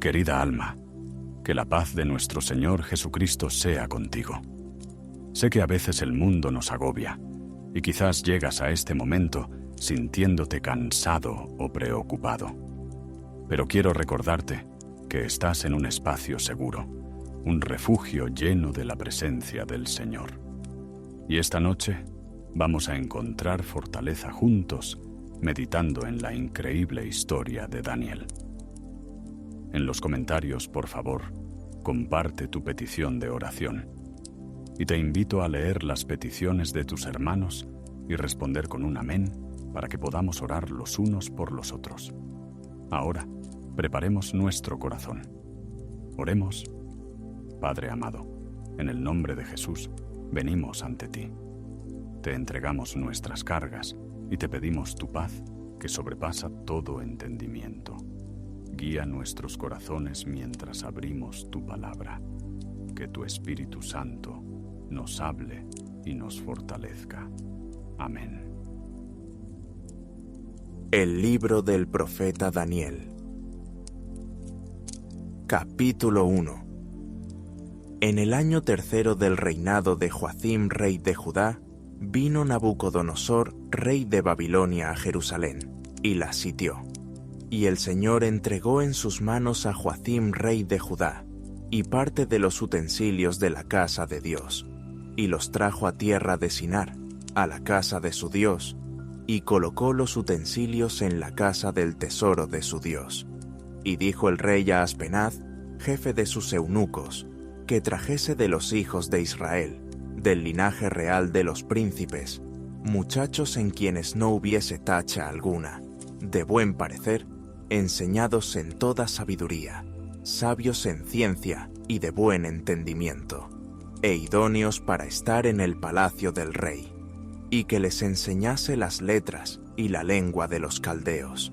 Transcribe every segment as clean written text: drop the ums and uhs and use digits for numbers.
Querida alma, que la paz de nuestro Señor Jesucristo sea contigo. Sé que a veces el mundo nos agobia y quizás llegas a este momento sintiéndote cansado o preocupado. Pero quiero recordarte que estás en un espacio seguro, un refugio lleno de la presencia del Señor. Y esta noche vamos a encontrar fortaleza juntos, meditando en la increíble historia de Daniel. En los comentarios, por favor, comparte tu petición de oración. Y te invito a leer las peticiones de tus hermanos y responder con un amén para que podamos orar los unos por los otros. Ahora, preparemos nuestro corazón. Oremos. Padre amado, en el nombre de Jesús, venimos ante ti. Te entregamos nuestras cargas y te pedimos tu paz que sobrepasa todo entendimiento. Guía nuestros corazones mientras abrimos tu palabra. Que tu Espíritu Santo nos hable y nos fortalezca. Amén. El libro del profeta Daniel. Capítulo 1. En el año tercero del reinado de Joacim, rey de Judá, vino Nabucodonosor, rey de Babilonia, a Jerusalén, y la sitió. Y el Señor entregó en sus manos a Joacim, rey de Judá, y parte de los utensilios de la casa de Dios, y los trajo a tierra de Sinar, a la casa de su Dios, y colocó los utensilios en la casa del tesoro de su Dios. Y dijo el rey a Aspenaz, jefe de sus eunucos, que trajese de los hijos de Israel, del linaje real de los príncipes, muchachos en quienes no hubiese tacha alguna, de buen parecer, enseñados en toda sabiduría, sabios en ciencia y de buen entendimiento, e idóneos para estar en el palacio del rey, y que les enseñase las letras y la lengua de los caldeos.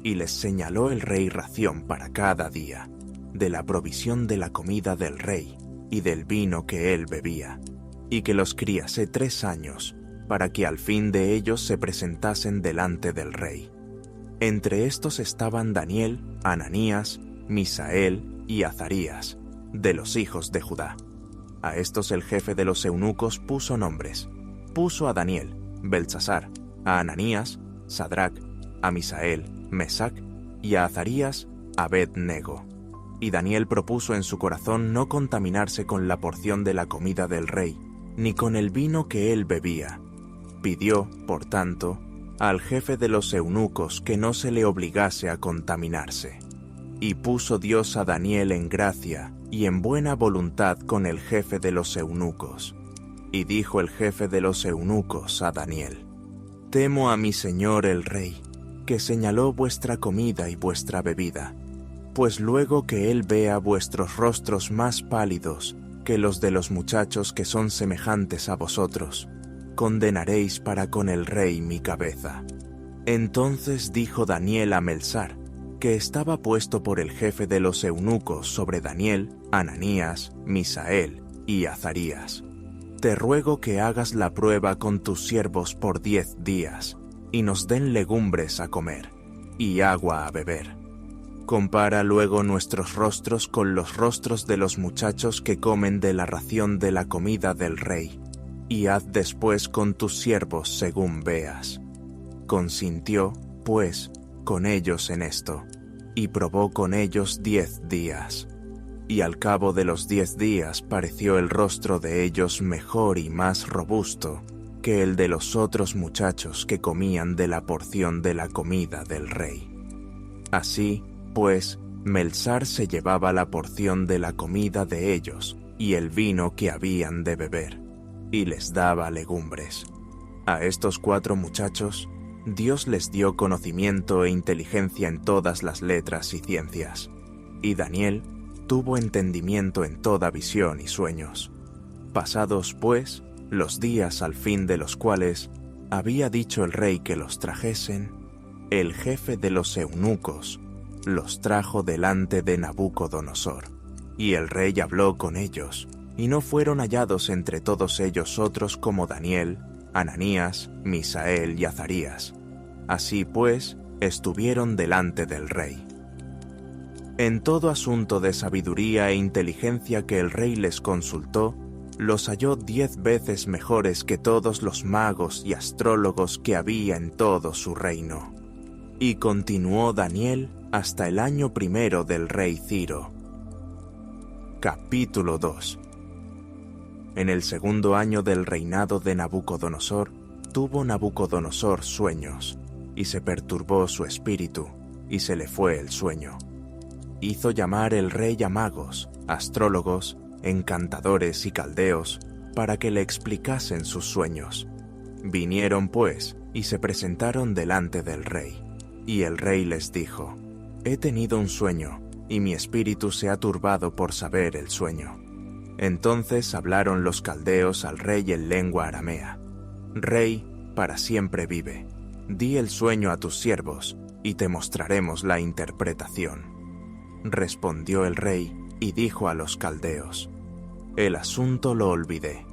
Y les señaló el rey ración para cada día, de la provisión de la comida del rey y del vino que él bebía, y que los criase 3 años, para que al fin de ellos se presentasen delante del rey. Entre estos estaban Daniel, Ananías, Misael y Azarías, de los hijos de Judá. A estos el jefe de los eunucos puso nombres. Puso a Daniel, Beltsasar, a Ananías, Sadrac, a Misael, Mesac, y a Azarías, Abed-nego. Y Daniel propuso en su corazón no contaminarse con la porción de la comida del rey, ni con el vino que él bebía. Pidió, por tanto, al jefe de los eunucos que no se le obligase a contaminarse. Y puso Dios a Daniel en gracia y en buena voluntad con el jefe de los eunucos. Y dijo el jefe de los eunucos a Daniel: Temo a mi señor el rey, que señaló vuestra comida y vuestra bebida, pues luego que él vea vuestros rostros más pálidos que los de los muchachos que son semejantes a vosotros, condenaréis para con el rey mi cabeza. Entonces dijo Daniel a Melsar, que estaba puesto por el jefe de los eunucos sobre Daniel, Ananías, Misael y Azarías: Te ruego que hagas la prueba con tus siervos por 10 días, y nos den legumbres a comer, y agua a beber. Compara luego nuestros rostros con los rostros de los muchachos que comen de la ración de la comida del rey, y haz después con tus siervos según veas. Consintió, pues, con ellos en esto, y probó con ellos 10 días. Y al cabo de los 10 días pareció el rostro de ellos mejor y más robusto que el de los otros muchachos que comían de la porción de la comida del rey. Así, pues, Melsar se llevaba la porción de la comida de ellos y el vino que habían de beber, y les daba legumbres. A estos 4 muchachos, Dios les dio conocimiento e inteligencia en todas las letras y ciencias, y Daniel tuvo entendimiento en toda visión y sueños. Pasados, pues, los días al fin de los cuales había dicho el rey que los trajesen, el jefe de los eunucos los trajo delante de Nabucodonosor, y el rey habló con ellos, y no fueron hallados entre todos ellos otros como Daniel, Ananías, Misael y Azarías. Así pues, estuvieron delante del rey. En todo asunto de sabiduría e inteligencia que el rey les consultó, los halló 10 veces mejores que todos los magos y astrólogos que había en todo su reino. Y continuó Daniel hasta el año 1 del rey Ciro. Capítulo 2. En el 2º año del reinado de Nabucodonosor, tuvo Nabucodonosor sueños, y se perturbó su espíritu, y se le fue el sueño. Hizo llamar el rey a magos, astrólogos, encantadores y caldeos, para que le explicasen sus sueños. Vinieron, pues, y se presentaron delante del rey. Y el rey les dijo: He tenido un sueño, y mi espíritu se ha turbado por saber el sueño. Entonces hablaron los caldeos al rey en lengua aramea: Rey, para siempre vive. Di el sueño a tus siervos, y te mostraremos la interpretación. Respondió el rey, y dijo a los caldeos: El asunto lo olvidé.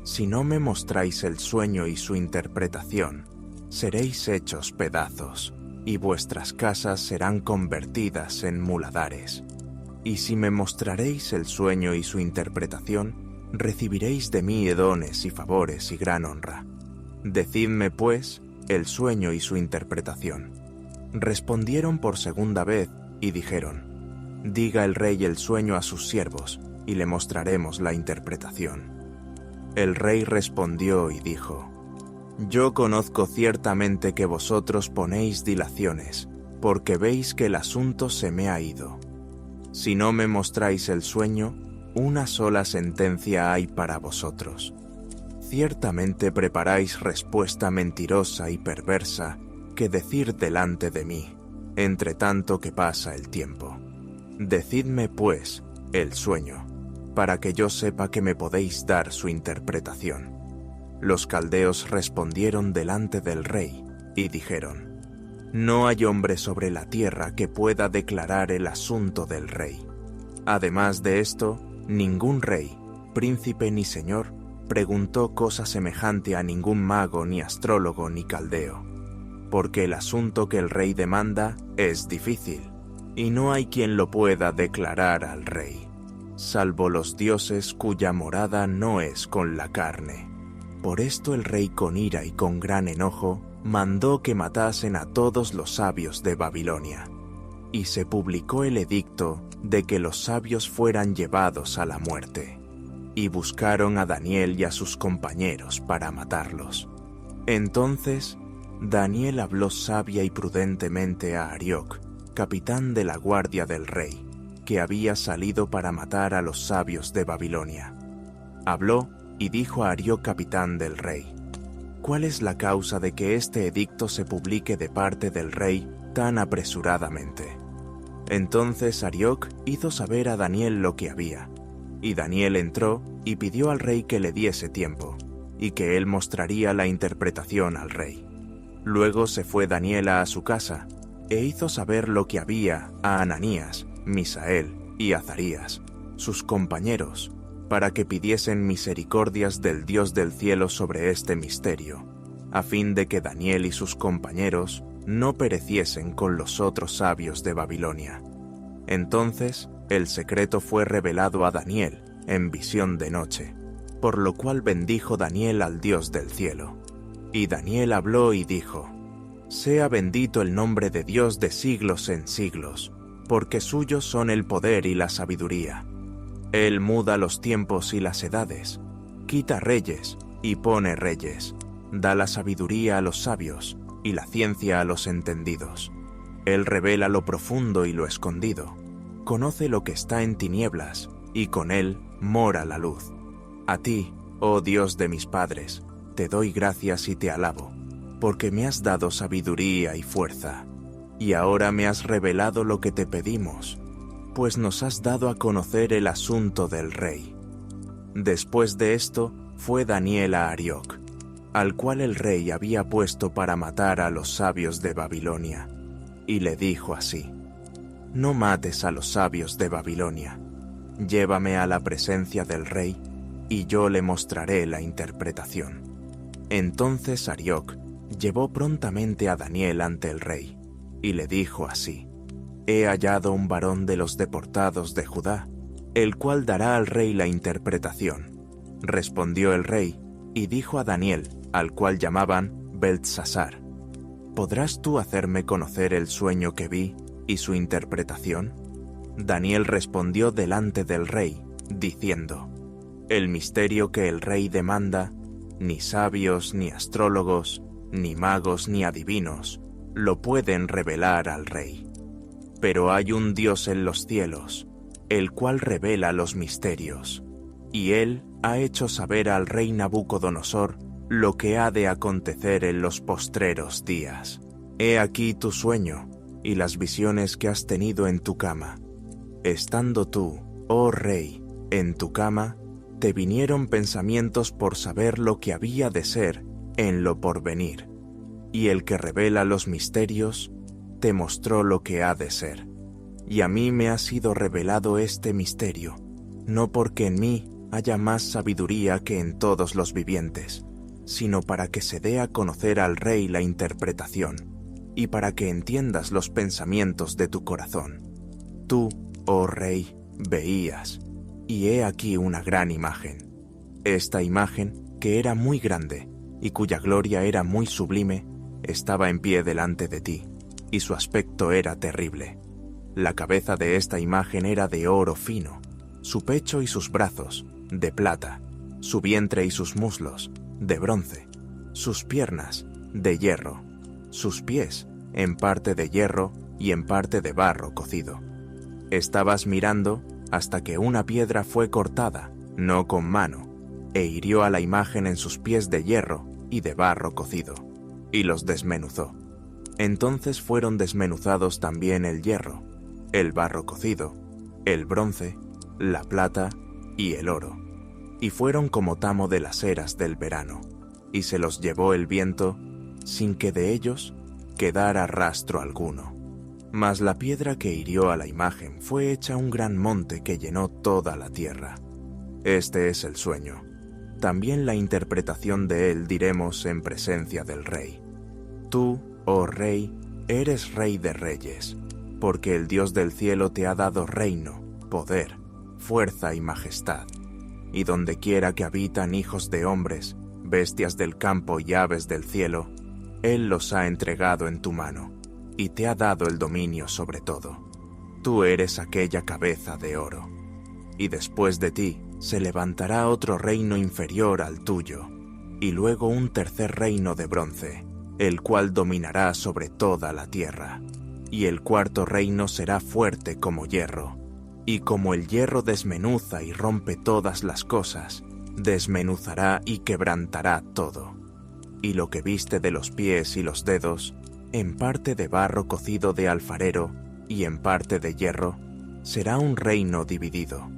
Si no me mostráis el sueño y su interpretación, seréis hechos pedazos, y vuestras casas serán convertidas en muladares. Y si me mostraréis el sueño y su interpretación, recibiréis de mí dones y favores y gran honra. Decidme, pues, el sueño y su interpretación. Respondieron por segunda vez y dijeron: Diga el rey el sueño a sus siervos, y le mostraremos la interpretación. El rey respondió y dijo: Yo conozco ciertamente que vosotros ponéis dilaciones, porque veis que el asunto se me ha ido. Si no me mostráis el sueño, una sola sentencia hay para vosotros. Ciertamente preparáis respuesta mentirosa y perversa que decir delante de mí, entre tanto que pasa el tiempo. Decidme, pues, el sueño, para que yo sepa que me podéis dar su interpretación. Los caldeos respondieron delante del rey y dijeron: No hay hombre sobre la tierra que pueda declarar el asunto del rey. Además de esto, ningún rey, príncipe ni señor, preguntó cosa semejante a ningún mago, ni astrólogo, ni caldeo, porque el asunto que el rey demanda es difícil, y no hay quien lo pueda declarar al rey, salvo los dioses cuya morada no es con la carne. Por esto el rey, con ira y con gran enojo, mandó que matasen a todos los sabios de Babilonia, y se publicó el edicto de que los sabios fueran llevados a la muerte, y buscaron a Daniel y a sus compañeros para matarlos. Entonces Daniel habló sabia y prudentemente a Arioc, capitán de la guardia del rey, que había salido para matar a los sabios de Babilonia. Habló y dijo a Arioc, capitán del rey: ¿Cuál es la causa de que este edicto se publique de parte del rey tan apresuradamente? Entonces Arioc hizo saber a Daniel lo que había, y Daniel entró y pidió al rey que le diese tiempo, y que él mostraría la interpretación al rey. Luego se fue Daniel a su casa, e hizo saber lo que había a Ananías, Misael y Azarías, sus compañeros, para que pidiesen misericordias del Dios del cielo sobre este misterio, a fin de que Daniel y sus compañeros no pereciesen con los otros sabios de Babilonia. Entonces el secreto fue revelado a Daniel en visión de noche, por lo cual bendijo Daniel al Dios del cielo. Y Daniel habló y dijo: Sea bendito el nombre de Dios de siglos en siglos, porque suyos son el poder y la sabiduría. Él muda los tiempos y las edades, quita reyes y pone reyes, da la sabiduría a los sabios y la ciencia a los entendidos. Él revela lo profundo y lo escondido, conoce lo que está en tinieblas, y con él mora la luz. A ti, oh Dios de mis padres, te doy gracias y te alabo, porque me has dado sabiduría y fuerza, y ahora me has revelado lo que te pedimos, pues nos has dado a conocer el asunto del rey. Después de esto, fue Daniel a Arioc, al cual el rey había puesto para matar a los sabios de Babilonia, y le dijo así: No mates a los sabios de Babilonia, llévame a la presencia del rey, y yo le mostraré la interpretación. Entonces Arioc llevó prontamente a Daniel ante el rey, y le dijo así: he hallado un varón de los deportados de Judá, el cual dará al rey la interpretación. Respondió el rey, y dijo a Daniel, al cual llamaban Beltsasar: ¿podrás tú hacerme conocer el sueño que vi y su interpretación? Daniel respondió delante del rey, diciendo: el misterio que el rey demanda, ni sabios, ni astrólogos, ni magos, ni adivinos, lo pueden revelar al rey. Pero hay un Dios en los cielos, el cual revela los misterios, y él ha hecho saber al rey Nabucodonosor lo que ha de acontecer en los postreros días. He aquí tu sueño y las visiones que has tenido en tu cama. Estando tú, oh rey, en tu cama, te vinieron pensamientos por saber lo que había de ser en lo porvenir, y el que revela los misterios te mostró lo que ha de ser. Y a mí me ha sido revelado este misterio, no porque en mí haya más sabiduría que en todos los vivientes, sino para que se dé a conocer al rey la interpretación, y para que entiendas los pensamientos de tu corazón. Tú, oh rey, veías, y he aquí una gran imagen. Esta imagen, que era muy grande, y cuya gloria era muy sublime, estaba en pie delante de ti, y su aspecto era terrible. La cabeza de esta imagen era de oro fino, su pecho y sus brazos, de plata, su vientre y sus muslos, de bronce, sus piernas, de hierro, sus pies, en parte de hierro y en parte de barro cocido. Estabas mirando hasta que una piedra fue cortada, no con mano, e hirió a la imagen en sus pies de hierro y de barro cocido, y los desmenuzó. Entonces fueron desmenuzados también el hierro, el barro cocido, el bronce, la plata y el oro, y fueron como tamo de las eras del verano, y se los llevó el viento, sin que de ellos quedara rastro alguno. Mas la piedra que hirió a la imagen fue hecha un gran monte que llenó toda la tierra. Este es el sueño. También la interpretación de él diremos en presencia del rey. Tú, oh rey, eres rey de reyes, porque el Dios del cielo te ha dado reino, poder, fuerza y majestad. Y donde quiera que habitan hijos de hombres, bestias del campo y aves del cielo, él los ha entregado en tu mano, y te ha dado el dominio sobre todo. Tú eres aquella cabeza de oro. Y después de ti se levantará otro reino inferior al tuyo, y luego un tercer reino de bronce, el cual dominará sobre toda la tierra. Y el cuarto reino será fuerte como hierro, y como el hierro desmenuza y rompe todas las cosas, desmenuzará y quebrantará todo. Y lo que viste de los pies y los dedos, en parte de barro cocido de alfarero y en parte de hierro, será un reino dividido,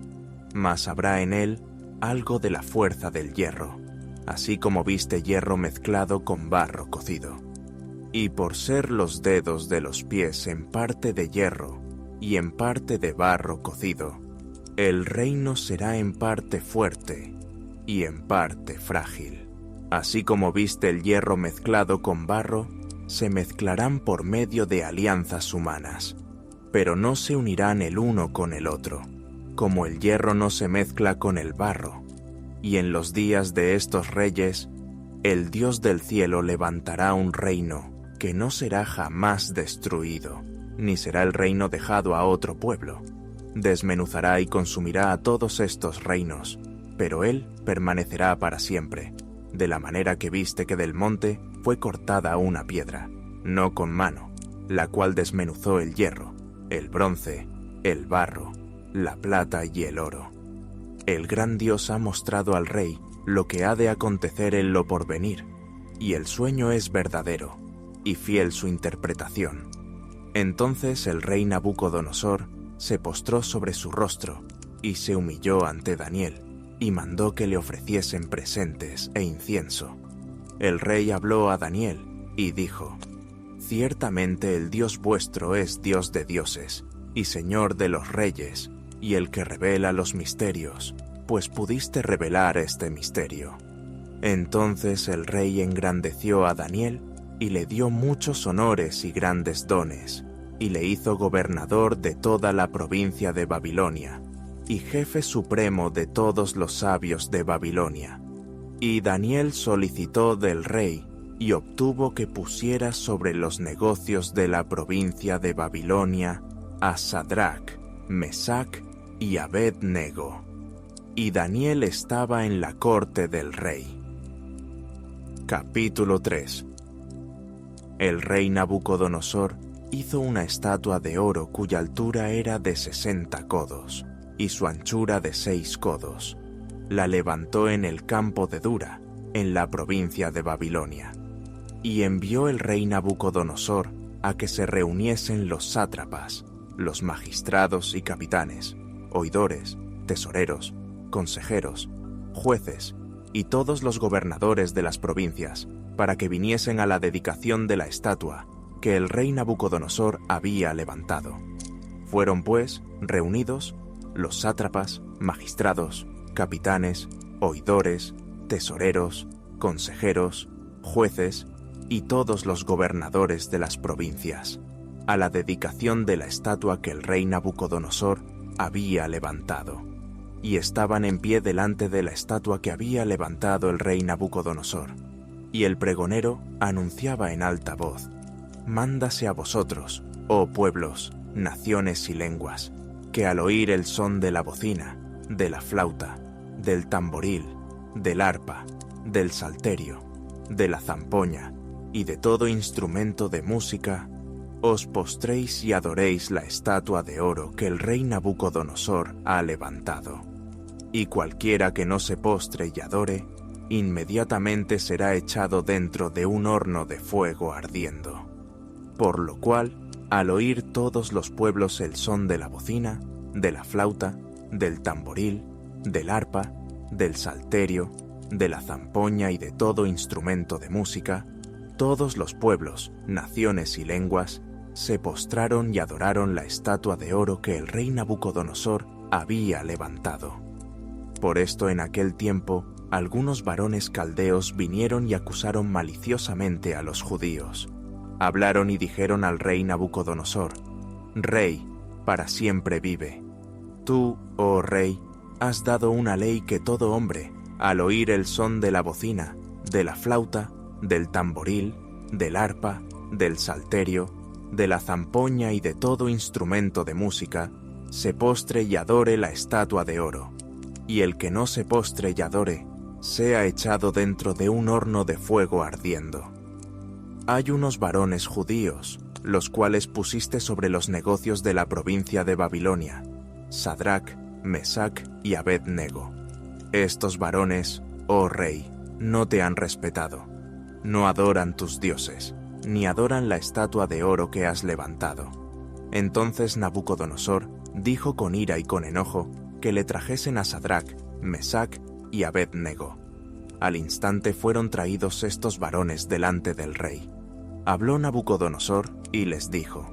mas habrá en él algo de la fuerza del hierro, así como viste hierro mezclado con barro cocido. Y por ser los dedos de los pies en parte de hierro y en parte de barro cocido, el reino será en parte fuerte y en parte frágil. Así como viste el hierro mezclado con barro, se mezclarán por medio de alianzas humanas, pero no se unirán el uno con el otro, como el hierro no se mezcla con el barro. Y en los días de estos reyes, el Dios del cielo levantará un reino que no será jamás destruido, ni será el reino dejado a otro pueblo. Desmenuzará y consumirá a todos estos reinos, pero él permanecerá para siempre, de la manera que viste que del monte fue cortada una piedra, no con mano, la cual desmenuzó el hierro, el bronce, el barro, la plata y el oro. El gran Dios ha mostrado al rey lo que ha de acontecer en lo porvenir, y el sueño es verdadero, y fiel su interpretación. Entonces el rey Nabucodonosor se postró sobre su rostro, y se humilló ante Daniel, y mandó que le ofreciesen presentes e incienso. El rey habló a Daniel, y dijo: Ciertamente el Dios vuestro es Dios de dioses, y Señor de los reyes, y el que revela los misterios, pues pudiste revelar este misterio. Entonces el rey engrandeció a Daniel, y le dio muchos honores y grandes dones, y le hizo gobernador de toda la provincia de Babilonia, y jefe supremo de todos los sabios de Babilonia. Y Daniel solicitó del rey y obtuvo que pusiera sobre los negocios de la provincia de Babilonia a Sadrac, Mesac y Abed-nego. Y Daniel estaba en la corte del rey. Capítulo 3. El rey Nabucodonosor hizo una estatua de oro cuya altura era de 60 codos y su anchura de 6 codos. La levantó en el campo de Dura, en la provincia de Babilonia. Y envió el rey Nabucodonosor a que se reuniesen los sátrapas, los magistrados y capitanes, oidores, tesoreros, consejeros, jueces y todos los gobernadores de las provincias, para que viniesen a la dedicación de la estatua que el rey Nabucodonosor había levantado. Fueron, pues, reunidos los sátrapas, magistrados, capitanes, oidores, tesoreros, consejeros, jueces y todos los gobernadores de las provincias, a la dedicación de la estatua que el rey Nabucodonosor había levantado. Y estaban en pie delante de la estatua que había levantado el rey Nabucodonosor. Y el pregonero anunciaba en alta voz: «Mándase a vosotros, oh pueblos, naciones y lenguas, que al oír el son de la bocina, de la flauta, del tamboril, del arpa, del salterio, de la zampoña y de todo instrumento de música, os postréis y adoréis la estatua de oro que el rey Nabucodonosor ha levantado. Y cualquiera que no se postre y adore, inmediatamente será echado dentro de un horno de fuego ardiendo. Por lo cual, al oír todos los pueblos el son de la bocina, de la flauta, del tamboril, del arpa, del salterio, de la zampoña y de todo instrumento de música, todos los pueblos, naciones y lenguas se postraron y adoraron la estatua de oro que el rey Nabucodonosor había levantado. Por esto en aquel tiempo algunos varones caldeos vinieron y acusaron maliciosamente a los judíos. Hablaron y dijeron al rey Nabucodonosor: «Rey, para siempre vive. Tú, oh rey, has dado una ley que todo hombre, al oír el son de la bocina, de la flauta, del tamboril, del arpa, del salterio, de la zampoña y de todo instrumento de música, se postre y adore la estatua de oro, y el que no se postre y adore, sea echado dentro de un horno de fuego ardiendo. Hay unos varones judíos, los cuales pusiste sobre los negocios de la provincia de Babilonia, Sadrac, Mesac y Abed-nego. Estos varones, oh rey, no te han respetado, no adoran tus dioses, ni adoran la estatua de oro que has levantado». Entonces Nabucodonosor dijo con ira y con enojo que le trajesen a Sadrac, Mesac y Abed-nego. Al instante fueron traídos estos varones delante del rey. Habló Nabucodonosor y les dijo: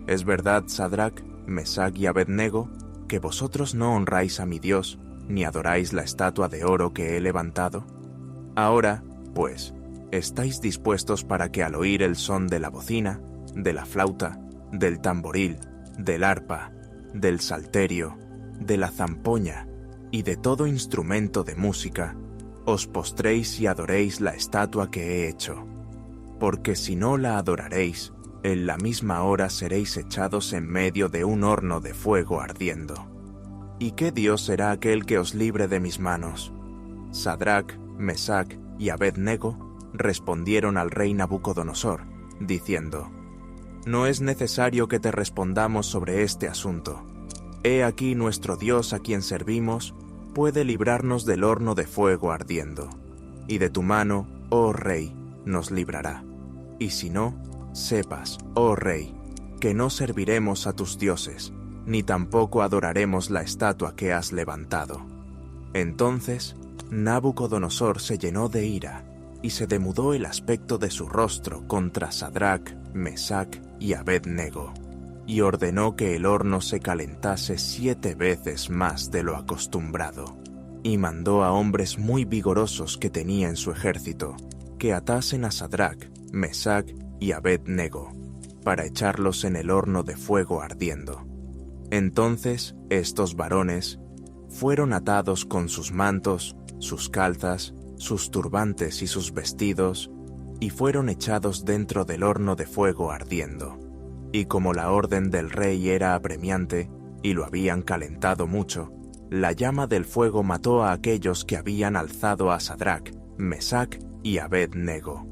«¿Es verdad, Sadrac, Mesac y Abed-nego, que vosotros no honráis a mi Dios, ni adoráis la estatua de oro que he levantado? Ahora, pues, ¿estáis dispuestos para que al oír el son de la bocina, de la flauta, del tamboril, del arpa, del salterio, de la zampoña y de todo instrumento de música, os postréis y adoréis la estatua que he hecho? Porque si no la adoraréis, en la misma hora seréis echados en medio de un horno de fuego ardiendo. ¿Y qué Dios será aquel que os libre de mis manos?» Sadrac, Mesac y Abed-nego respondieron al rey Nabucodonosor, diciendo: «No es necesario que te respondamos sobre este asunto. He aquí nuestro Dios a quien servimos puede librarnos del horno de fuego ardiendo, y de tu mano, oh rey, nos librará. Y si no, sepas, oh rey, que no serviremos a tus dioses, ni tampoco adoraremos la estatua que has levantado». Entonces Nabucodonosor se llenó de ira, y se demudó el aspecto de su rostro contra Sadrac, Mesac y Abed-nego, y ordenó que el horno se calentase 7 veces más de lo acostumbrado, y mandó a hombres muy vigorosos que tenía en su ejército, que atasen a Sadrac, Mesac y Abed-nego, para echarlos en el horno de fuego ardiendo. Entonces estos varones fueron atados con sus mantos, sus calzas, sus turbantes y sus vestidos, y fueron echados dentro del horno de fuego ardiendo. Y como la orden del rey era apremiante, y lo habían calentado mucho, la llama del fuego mató a aquellos que habían alzado a Sadrac, Mesac y Abed-nego.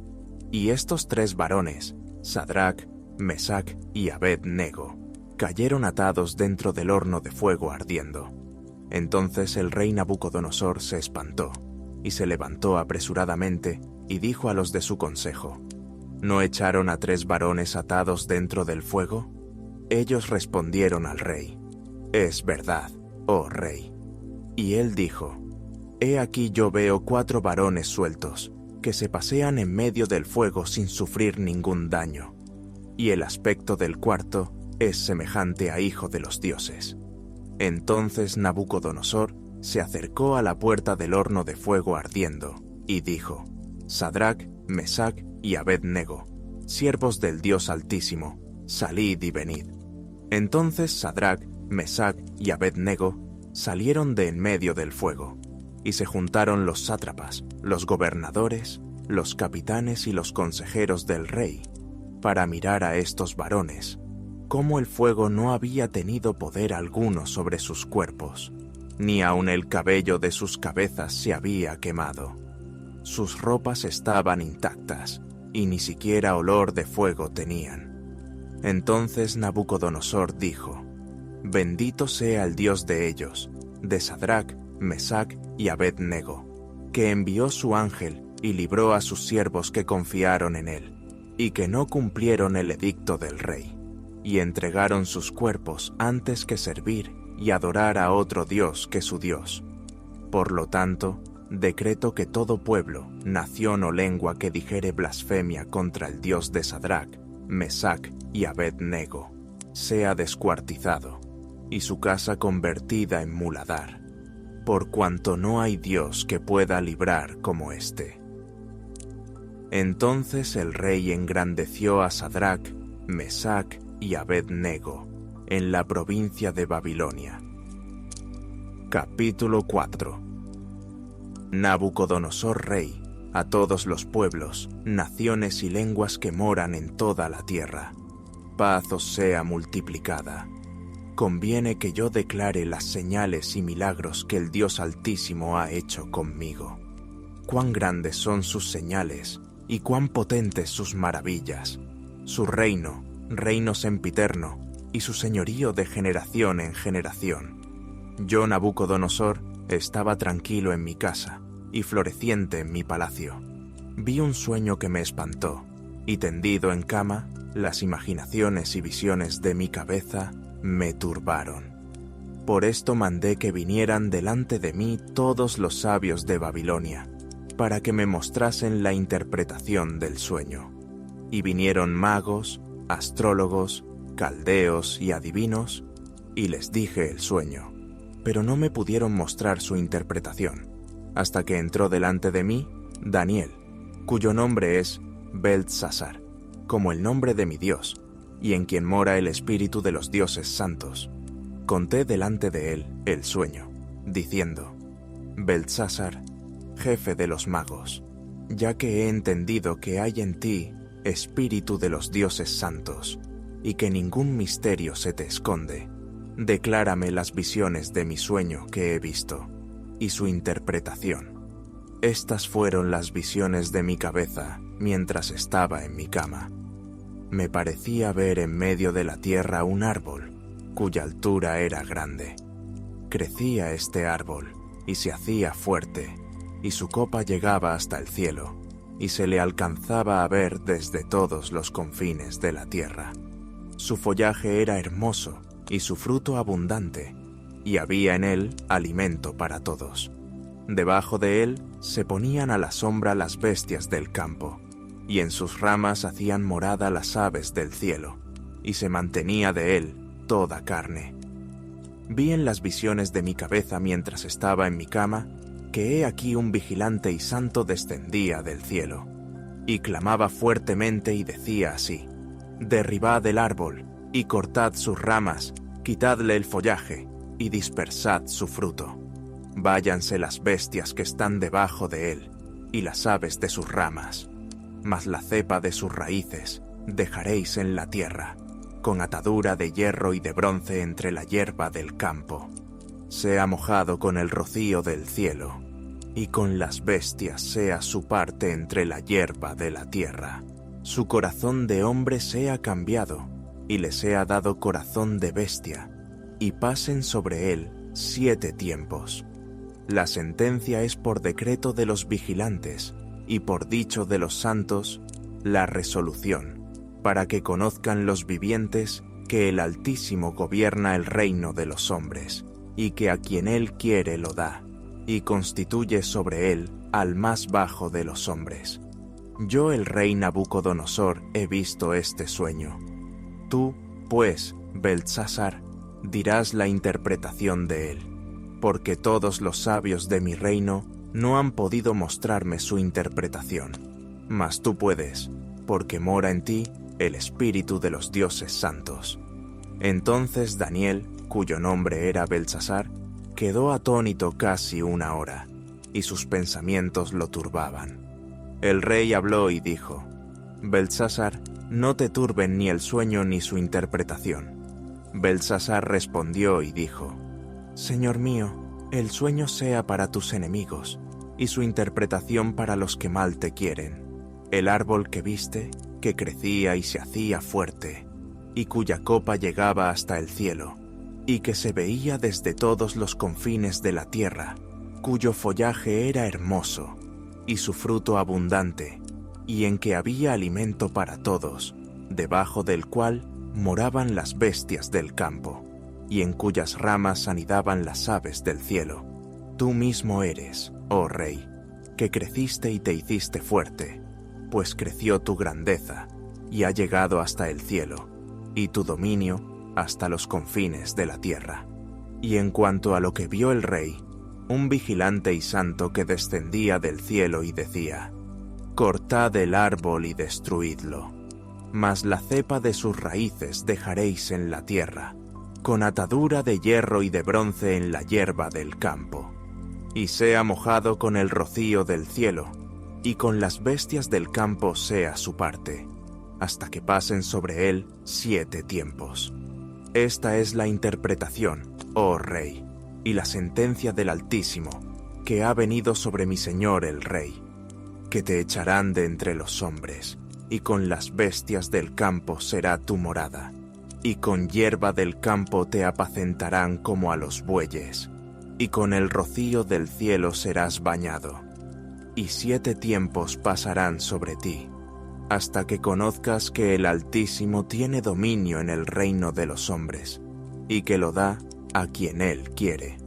Y estos tres varones, Sadrac, Mesac y Abed-nego, cayeron atados dentro del horno de fuego ardiendo. Entonces el rey Nabucodonosor se espantó, y se levantó apresuradamente, y dijo a los de su consejo: ¿No echaron a tres varones atados dentro del fuego? Ellos respondieron al rey: Es verdad, oh rey. Y él dijo: He aquí yo veo 4 varones sueltos, que se pasean en medio del fuego sin sufrir ningún daño. Y el aspecto del cuarto es semejante a hijo de los dioses. Entonces Nabucodonosor se acercó a la puerta del horno de fuego ardiendo, y dijo: Sadrac, Mesac y Abed-nego, siervos del Dios Altísimo, salid y venid. Entonces Sadrac, Mesac y Abed-nego salieron de en medio del fuego, y se juntaron los sátrapas, los gobernadores, los capitanes y los consejeros del rey, para mirar a estos varones, cómo el fuego no había tenido poder alguno sobre sus cuerpos, ni aun el cabello de sus cabezas se había quemado. Sus ropas estaban intactas, y ni siquiera olor de fuego tenían. Entonces Nabucodonosor dijo: Bendito sea el Dios de ellos, de Sadrac, Mesac y Abed-nego, que envió su ángel y libró a sus siervos que confiaron en él, y que no cumplieron el edicto del rey, y entregaron sus cuerpos antes que servir y adorar a otro Dios que su Dios. Por lo tanto, decreto que todo pueblo, nación o lengua que dijere blasfemia contra el Dios de Sadrac, Mesac y Abed-nego sea descuartizado, y su casa convertida en muladar, por cuanto no hay Dios que pueda librar como éste. Entonces el rey engrandeció a Sadrac, Mesac y Abed-nego en la provincia de Babilonia. Capítulo 4. Nabucodonosor rey, a todos los pueblos, naciones y lenguas que moran en toda la tierra, paz os sea multiplicada. Conviene que yo declare las señales y milagros que el Dios Altísimo ha hecho conmigo. Cuán grandes son sus señales y cuán potentes sus maravillas. Su reino, reino sempiterno, y su señorío de generación en generación. Yo, Nabucodonosor, estaba tranquilo en mi casa y floreciente en mi palacio. Vi un sueño que me espantó, y tendido en cama, las imaginaciones y visiones de mi cabeza me turbaron. Por esto mandé que vinieran delante de mí todos los sabios de Babilonia, para que me mostrasen la interpretación del sueño. Y vinieron magos, astrólogos, caldeos y adivinos, y les dije el sueño, pero no me pudieron mostrar su interpretación, hasta que entró delante de mí Daniel, cuyo nombre es Beltsasar, como el nombre de mi Dios, y en quien mora el espíritu de los dioses santos. Conté delante de él el sueño, diciendo: Beltsasar, jefe de los magos, ya que he entendido que hay en ti espíritu de los dioses santos, y que ningún misterio se te esconde, declárame las visiones de mi sueño que he visto, y su interpretación. Estas fueron las visiones de mi cabeza mientras estaba en mi cama. Me parecía ver en medio de la tierra un árbol, cuya altura era grande. Crecía este árbol, y se hacía fuerte, y su copa llegaba hasta el cielo, y se le alcanzaba a ver desde todos los confines de la tierra. Su follaje era hermoso y su fruto abundante, y había en él alimento para todos. Debajo de él se ponían a la sombra las bestias del campo, y en sus ramas hacían morada las aves del cielo, y se mantenía de él toda carne. Vi en las visiones de mi cabeza mientras estaba en mi cama, que he aquí un vigilante y santo descendía del cielo, y clamaba fuertemente y decía así: derribad el árbol, y cortad sus ramas, quitadle el follaje, y dispersad su fruto. Váyanse las bestias que están debajo de él, y las aves de sus ramas. Mas la cepa de sus raíces dejaréis en la tierra, con atadura de hierro y de bronce entre la hierba del campo. Sea mojado con el rocío del cielo, y con las bestias sea su parte entre la hierba de la tierra. Su corazón de hombre sea cambiado, y le sea dado corazón de bestia, y pasen sobre él 7 tiempos. La sentencia es por decreto de los vigilantes, y por dicho de los santos, la resolución, para que conozcan los vivientes que el Altísimo gobierna el reino de los hombres, y que a quien él quiere lo da, y constituye sobre él al más bajo de los hombres. Yo, el rey Nabucodonosor, he visto este sueño. Tú, pues, Beltsasar, dirás la interpretación de él, porque todos los sabios de mi reino no han podido mostrarme su interpretación. Mas tú puedes, porque mora en ti el espíritu de los dioses santos. Entonces Daniel, cuyo nombre era Beltsasar, quedó atónito casi 1 hora, y sus pensamientos lo turbaban. El rey habló y dijo: Beltsasar, no te turben ni el sueño ni su interpretación. Beltsasar respondió y dijo: Señor mío, el sueño sea para tus enemigos, y su interpretación para los que mal te quieren. El árbol que viste, que crecía y se hacía fuerte, y cuya copa llegaba hasta el cielo, y que se veía desde todos los confines de la tierra, cuyo follaje era hermoso, y su fruto abundante, y en que había alimento para todos, debajo del cual moraban las bestias del campo, y en cuyas ramas anidaban las aves del cielo. Tú mismo eres, oh rey, que creciste y te hiciste fuerte, pues creció tu grandeza, y ha llegado hasta el cielo, y tu dominio hasta los confines de la tierra. Y en cuanto a lo que vio el rey, un vigilante y santo que descendía del cielo y decía: Cortad el árbol y destruidlo, mas la cepa de sus raíces dejaréis en la tierra, con atadura de hierro y de bronce en la hierba del campo, y sea mojado con el rocío del cielo, y con las bestias del campo sea su parte, hasta que pasen sobre él 7 tiempos. Esta es la interpretación, oh rey, y la sentencia del Altísimo, que ha venido sobre mi señor el rey, que te echarán de entre los hombres, y con las bestias del campo será tu morada, y con hierba del campo te apacentarán como a los bueyes, y con el rocío del cielo serás bañado, y 7 tiempos pasarán sobre ti, hasta que conozcas que el Altísimo tiene dominio en el reino de los hombres, y que lo da a quien él quiere.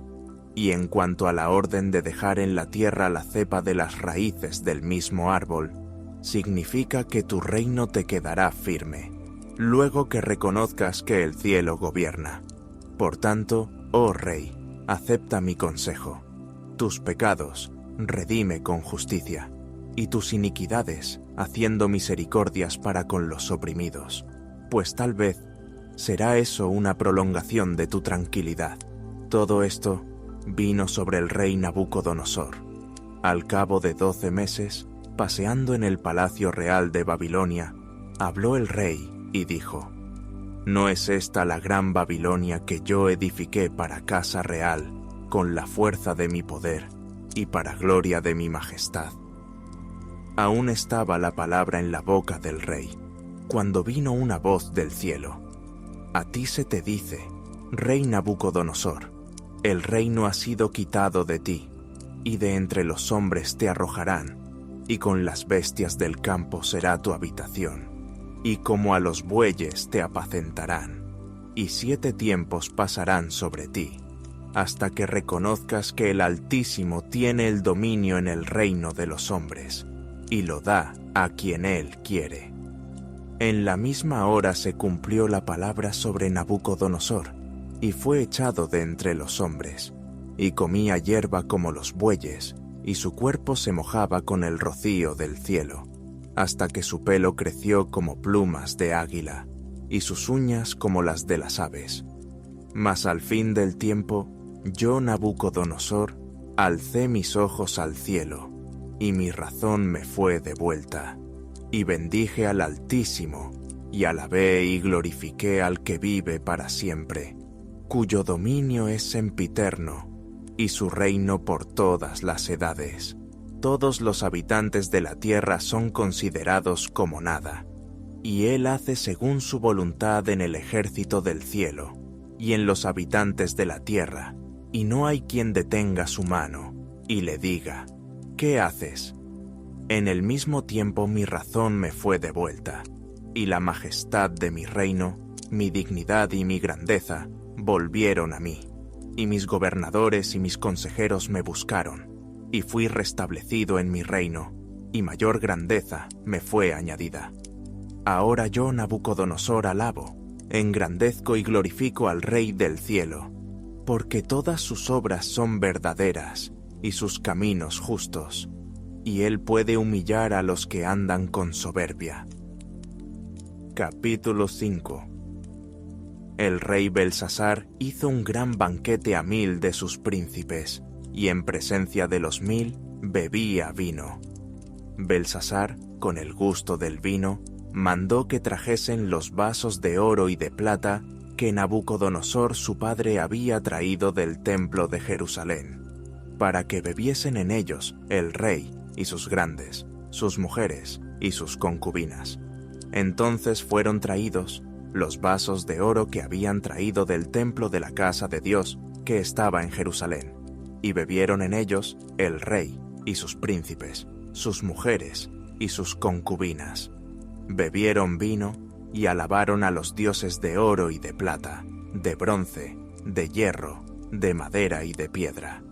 Y en cuanto a la orden de dejar en la tierra la cepa de las raíces del mismo árbol, significa que tu reino te quedará firme, luego que reconozcas que el cielo gobierna. Por tanto, oh rey, acepta mi consejo. Tus pecados redime con justicia, y tus iniquidades haciendo misericordias para con los oprimidos, pues tal vez será eso una prolongación de tu tranquilidad. Todo esto vino sobre el rey Nabucodonosor. Al cabo de 12 meses, paseando en el palacio real de Babilonia, habló el rey y dijo: ¿No es esta la gran Babilonia que yo edifiqué para casa real, con la fuerza de mi poder y para gloria de mi majestad? Aún estaba la palabra en la boca del rey, cuando vino una voz del cielo: A ti se te dice, rey Nabucodonosor, el reino ha sido quitado de ti, y de entre los hombres te arrojarán, y con las bestias del campo será tu habitación, y como a los bueyes te apacentarán, y 7 tiempos pasarán sobre ti, hasta que reconozcas que el Altísimo tiene el dominio en el reino de los hombres, y lo da a quien él quiere. En la misma hora se cumplió la palabra sobre Nabucodonosor, y fue echado de entre los hombres, y comía hierba como los bueyes, y su cuerpo se mojaba con el rocío del cielo. hasta que su pelo creció como plumas de águila, y sus uñas como las de las aves. Mas al fin del tiempo, yo, Nabucodonosor, alcé mis ojos al cielo, y mi razón me fue devuelta, y bendije al Altísimo, y alabé y glorifiqué al que vive para siempre, cuyo dominio es sempiterno, y su reino por todas las edades. Todos los habitantes de la tierra son considerados como nada, y él hace según su voluntad en el ejército del cielo, y en los habitantes de la tierra, y no hay quien detenga su mano, y le diga, ¿qué haces? En el mismo tiempo mi razón me fue devuelta, y la majestad de mi reino, mi dignidad y mi grandeza volvieron a mí, y mis gobernadores y mis consejeros me buscaron, y fui restablecido en mi reino, y mayor grandeza me fue añadida. Ahora yo, Nabucodonosor, alabo, engrandezco y glorifico al Rey del cielo, porque todas sus obras son verdaderas y sus caminos justos, y él puede humillar a los que andan con soberbia. Capítulo 5. El rey Belsasar hizo un gran banquete a 1000 de sus príncipes, y en presencia de los 1000 bebía vino. Belsasar, con el gusto del vino, mandó que trajesen los vasos de oro y de plata que Nabucodonosor su padre había traído del templo de Jerusalén, para que bebiesen en ellos el rey y sus grandes, sus mujeres y sus concubinas. Entonces fueron traídos los vasos de oro que habían traído del templo de la casa de Dios que estaba en Jerusalén, y bebieron en ellos el rey y sus príncipes, sus mujeres y sus concubinas. Bebieron vino y alabaron a los dioses de oro y de plata, de bronce, de hierro, de madera y de piedra.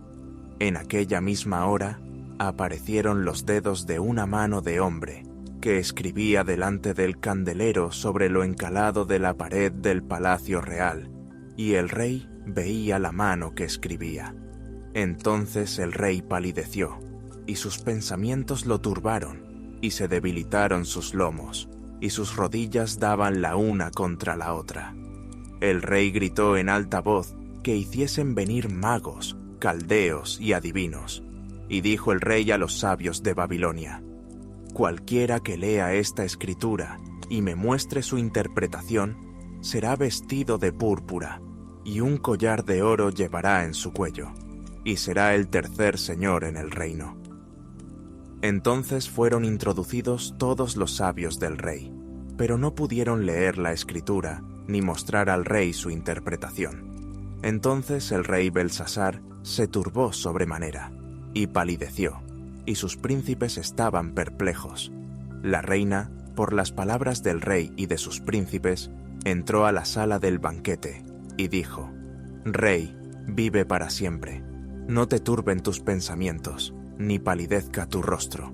En aquella misma hora aparecieron los dedos de una mano de hombre que escribía delante del candelero sobre lo encalado de la pared del palacio real, y el rey veía la mano que escribía. Entonces el rey palideció, y sus pensamientos lo turbaron, y se debilitaron sus lomos, y sus rodillas daban la una contra la otra. El rey gritó en alta voz que hiciesen venir magos, caldeos y adivinos, y dijo el rey a los sabios de Babilonia: cualquiera que lea esta escritura y me muestre su interpretación, será vestido de púrpura, y un collar de oro llevará en su cuello, y será el tercer señor en el reino. Entonces fueron introducidos todos los sabios del rey, pero no pudieron leer la escritura ni mostrar al rey su interpretación. Entonces el rey Belsasar se turbó sobremanera, y palideció, y sus príncipes estaban perplejos. La reina, por las palabras del rey y de sus príncipes, entró a la sala del banquete, y dijo: Rey, vive para siempre. No te turben tus pensamientos, ni palidezca tu rostro.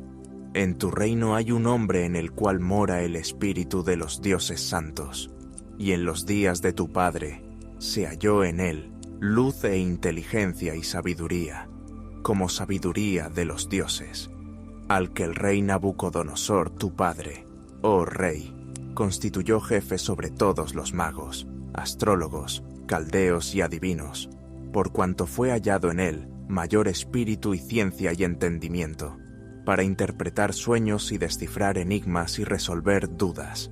En tu reino hay un hombre en el cual mora el espíritu de los dioses santos, y en los días de tu padre se halló en él luz e inteligencia y sabiduría, como sabiduría de los dioses, al que el rey Nabucodonosor, tu padre, oh rey, constituyó jefe sobre todos los magos, astrólogos, caldeos y adivinos, por cuanto fue hallado en él mayor espíritu y ciencia y entendimiento, para interpretar sueños y descifrar enigmas y resolver dudas.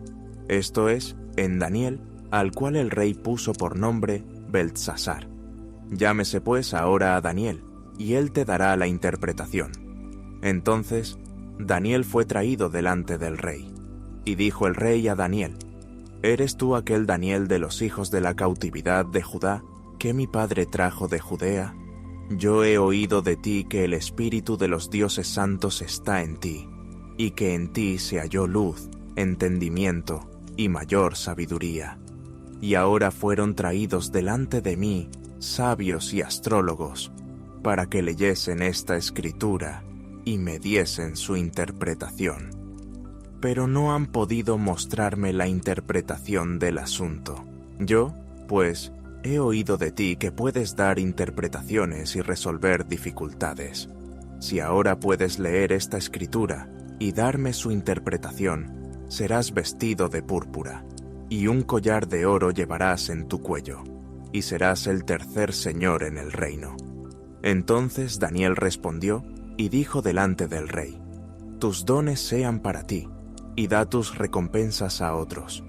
Esto es, en Daniel, al cual el rey puso por nombre Beltsasar. Llámese pues ahora a Daniel, y él te dará la interpretación. Entonces, Daniel fue traído delante del rey, y dijo el rey a Daniel: ¿Eres tú aquel Daniel de los hijos de la cautividad de Judá, que mi padre trajo de Judea? Yo he oído de ti que el espíritu de los dioses santos está en ti, y que en ti se halló luz, entendimiento y mayor sabiduría. Y ahora fueron traídos delante de mí sabios y astrólogos, para que leyesen esta escritura y me diesen su interpretación. Pero no han podido mostrarme la interpretación del asunto. Yo, pues, he oído de ti que puedes dar interpretaciones y resolver dificultades. Si ahora puedes leer esta escritura y darme su interpretación, serás vestido de púrpura, y un collar de oro llevarás en tu cuello, y serás el tercer señor en el reino. Entonces Daniel respondió y dijo delante del rey: Tus dones sean para ti, y da tus recompensas a otros.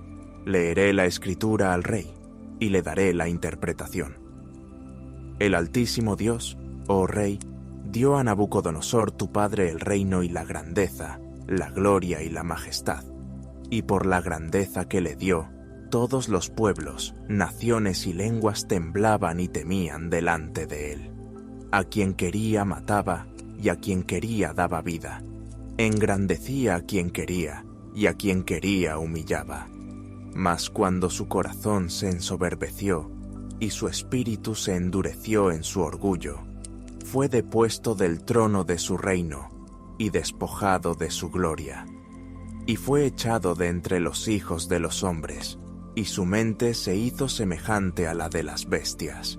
Leeré la escritura al rey, y le daré la interpretación. El Altísimo Dios, oh rey, dio a Nabucodonosor tu padre el reino y la grandeza, la gloria y la majestad. Y por la grandeza que le dio, todos los pueblos, naciones y lenguas temblaban y temían delante de él. A quien quería mataba, y a quien quería daba vida. Engrandecía a quien quería, y a quien quería humillaba. Mas cuando su corazón se ensoberbeció, y su espíritu se endureció en su orgullo, fue depuesto del trono de su reino, y despojado de su gloria. Y fue echado de entre los hijos de los hombres, y su mente se hizo semejante a la de las bestias,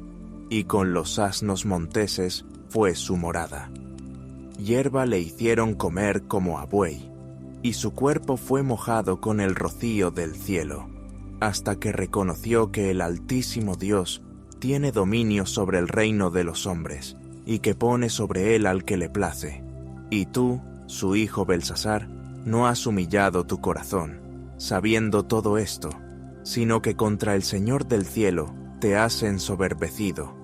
y con los asnos monteses fue su morada. Hierba le hicieron comer como a buey, y su cuerpo fue mojado con el rocío del cielo, hasta que reconoció que el Altísimo Dios tiene dominio sobre el reino de los hombres, y que pone sobre él al que le place. Y tú, su hijo Belsasar, no has humillado tu corazón, sabiendo todo esto, sino que contra el Señor del cielo te has ensoberbecido,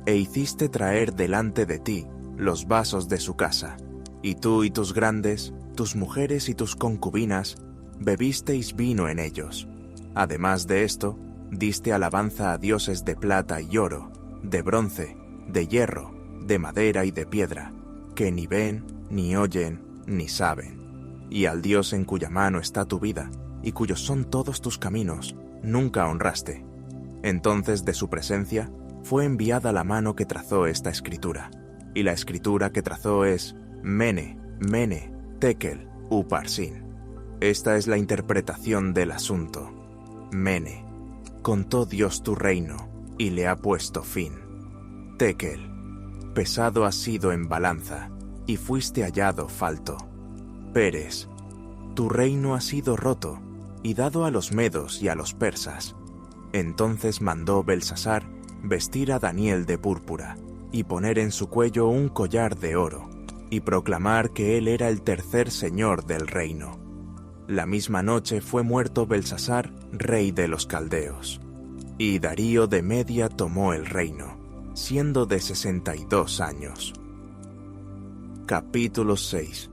e hiciste traer delante de ti los vasos de su casa, y tú y tus grandes, tus mujeres y tus concubinas, bebisteis vino en ellos. Además de esto, diste alabanza a dioses de plata y oro, de bronce, de hierro, de madera y de piedra, que ni ven, ni oyen, ni saben. Y al Dios en cuya mano está tu vida, y cuyos son todos tus caminos, nunca honraste. Entonces de su presencia fue enviada la mano que trazó esta escritura, y la escritura que trazó es Mene, Mene, Tekel, Uparsin. Esta es la interpretación del asunto. Mene, contó Dios tu reino, y le ha puesto fin. Tekel, pesado has sido en balanza, y fuiste hallado falto. Peres, tu reino ha sido roto, y dado a los medos y a los persas. Entonces mandó Belsasar vestir a Daniel de púrpura, y poner en su cuello un collar de oro, y proclamar que él era el tercer señor del reino. La misma noche fue muerto Belsasar, rey de los caldeos. Y Darío de Media tomó el reino, siendo de 62 años. Capítulo 6.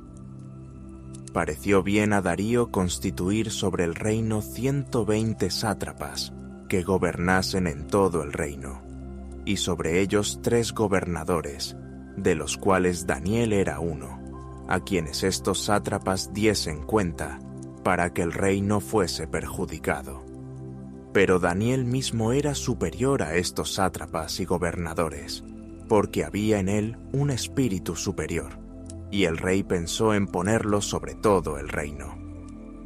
Pareció bien a Darío constituir sobre el reino 120 sátrapas, que gobernasen en todo el reino, y sobre ellos 3 gobernadores, de los cuales Daniel era uno, a quienes estos sátrapas diesen cuenta, para que el rey no fuese perjudicado. Pero Daniel mismo era superior a estos sátrapas y gobernadores, porque había en él un espíritu superior, y el rey pensó en ponerlo sobre todo el reino.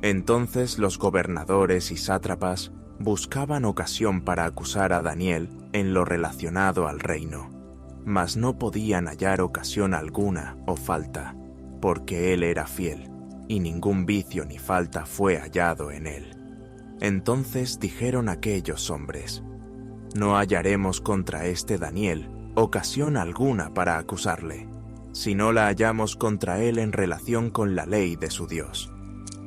Entonces los gobernadores y sátrapas buscaban ocasión para acusar a Daniel en lo relacionado al reino, mas no podían hallar ocasión alguna o falta, porque él era fiel, y ningún vicio ni falta fue hallado en él. Entonces dijeron aquellos hombres: No hallaremos contra este Daniel ocasión alguna para acusarle, si no la hallamos contra él en relación con la ley de su Dios.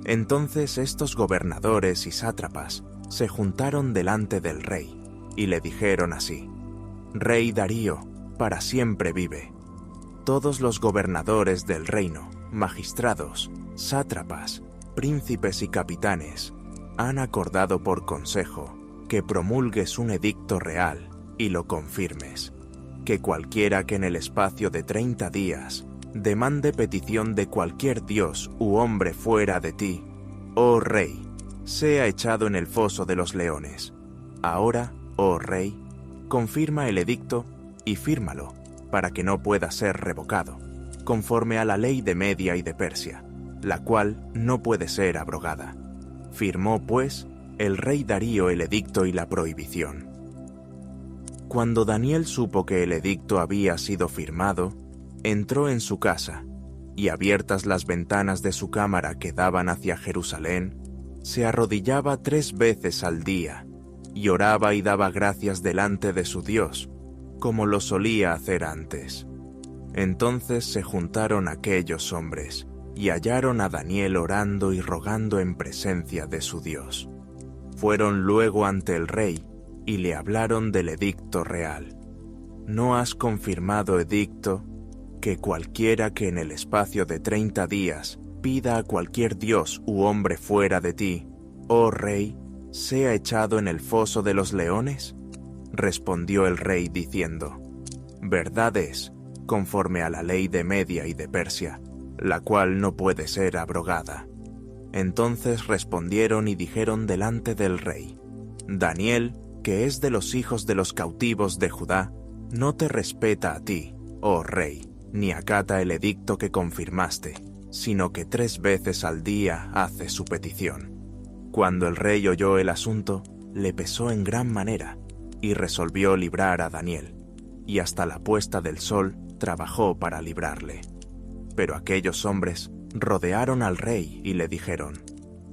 Entonces estos gobernadores y sátrapas se juntaron delante del rey, y le dijeron así: Rey Darío, para siempre vive. Todos los gobernadores del reino, magistrados, sátrapas, príncipes y capitanes, han acordado por consejo que promulgues un edicto real y lo confirmes, que cualquiera que en el espacio de 30 días demande petición de cualquier dios u hombre fuera de ti, oh rey, sea echado en el foso de los leones. Ahora, oh rey, confirma el edicto y fírmalo, para que no pueda ser revocado, conforme a la ley de Media y de Persia, la cual no puede ser abrogada. Firmó, pues, el rey Darío el edicto y la prohibición. Cuando Daniel supo que el edicto había sido firmado, entró en su casa, y abiertas las ventanas de su cámara que daban hacia Jerusalén, se arrodillaba 3 veces al día, y oraba y daba gracias delante de su Dios, como lo solía hacer antes. Entonces se juntaron aquellos hombres, y hallaron a Daniel orando y rogando en presencia de su Dios. Fueron luego ante el rey, y le hablaron del edicto real. ¿No has confirmado edicto que cualquiera que en el espacio de 30 días pida a cualquier dios u hombre fuera de ti, oh rey, sea echado en el foso de los leones? Respondió el rey diciendo: verdad es, conforme a la ley de Media y de Persia, la cual no puede ser abrogada. Entonces respondieron y dijeron delante del rey: Daniel, que es de los hijos de los cautivos de Judá, no te respeta a ti, oh rey, ni acata el edicto que confirmaste, sino que 3 veces al día hace su petición. Cuando el rey oyó el asunto, le pesó en gran manera, y resolvió librar a Daniel, y hasta la puesta del sol trabajó para librarle. Pero aquellos hombres rodearon al rey y le dijeron: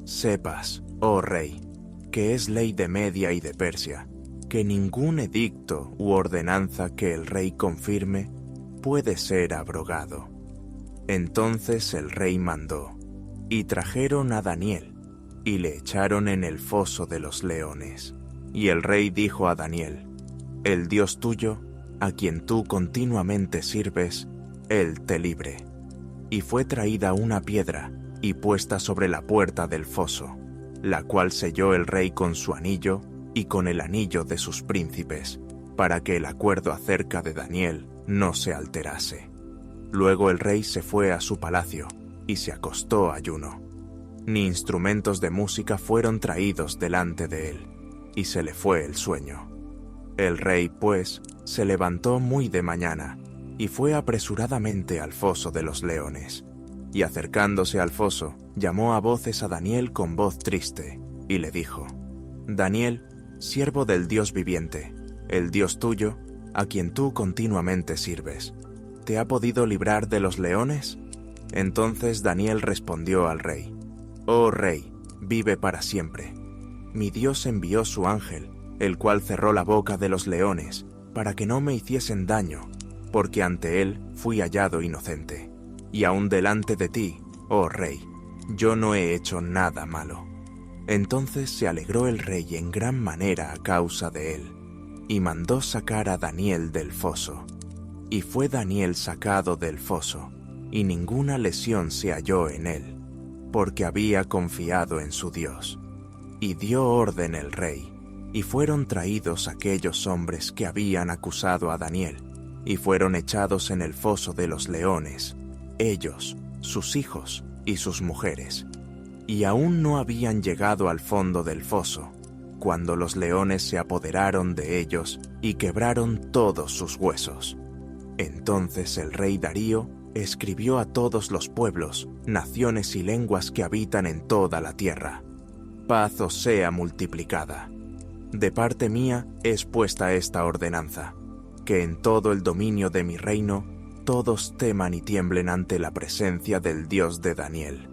sepas, oh rey, que es ley de Media y de Persia, que ningún edicto u ordenanza que el rey confirme puede ser abrogado. Entonces el rey mandó, y trajeron a Daniel, y le echaron en el foso de los leones. Y el rey dijo a Daniel: el Dios tuyo, a quien tú continuamente sirves, él te libre. Y fue traída una piedra y puesta sobre la puerta del foso, la cual selló el rey con su anillo y con el anillo de sus príncipes, para que el acuerdo acerca de Daniel no se alterase. Luego el rey se fue a su palacio y se acostó ayuno. Ni instrumentos de música fueron traídos delante de él, y se le fue el sueño. El rey, pues, se levantó muy de mañana, y fue apresuradamente al foso de los leones. Y acercándose al foso, llamó a voces a Daniel con voz triste, y le dijo: Daniel, siervo del Dios viviente, el Dios tuyo, a quien tú continuamente sirves, ¿te ha podido librar de los leones? Entonces Daniel respondió al rey: Oh rey, vive para siempre. Mi Dios envió su ángel, el cual cerró la boca de los leones, para que no me hiciesen daño, porque ante él fui hallado inocente. Y aún delante de ti, oh rey, yo no he hecho nada malo. Entonces se alegró el rey en gran manera a causa de él, y mandó sacar a Daniel del foso. Y fue Daniel sacado del foso, y ninguna lesión se halló en él, porque había confiado en su Dios. Y dio orden el rey, y fueron traídos aquellos hombres que habían acusado a Daniel, y fueron echados en el foso de los leones, ellos, sus hijos y sus mujeres. Y aún no habían llegado al fondo del foso, cuando los leones se apoderaron de ellos y quebraron todos sus huesos. Entonces el rey Darío escribió a todos los pueblos, naciones y lenguas que habitan en toda la tierra: paz os sea multiplicada. De parte mía es puesta esta ordenanza, que en todo el dominio de mi reino todos teman y tiemblen ante la presencia del Dios de Daniel,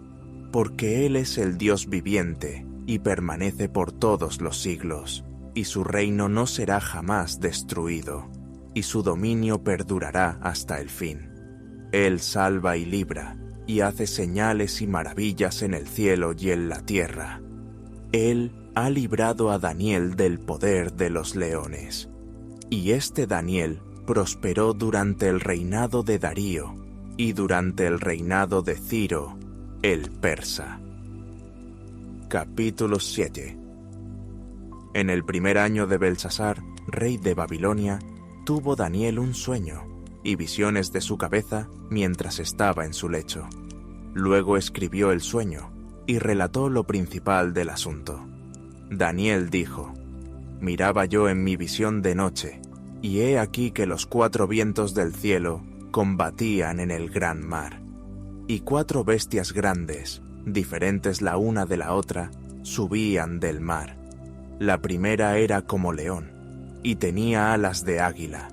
porque Él es el Dios viviente y permanece por todos los siglos, y su reino no será jamás destruido, y su dominio perdurará hasta el fin. Él salva y libra, y hace señales y maravillas en el cielo y en la tierra. Él ha librado a Daniel del poder de los leones. Y este Daniel prosperó durante el reinado de Darío y durante el reinado de Ciro, el persa. Capítulo 7. En el primer año de Belsasar, rey de Babilonia, tuvo Daniel un sueño y visiones de su cabeza mientras estaba en su lecho. Luego escribió el sueño y relató lo principal del asunto. Daniel dijo: miraba yo en mi visión de noche, y he aquí que los 4 vientos del cielo combatían en el gran mar, y 4 bestias grandes, diferentes la una de la otra, subían del mar. La primera era como león, y tenía alas de águila.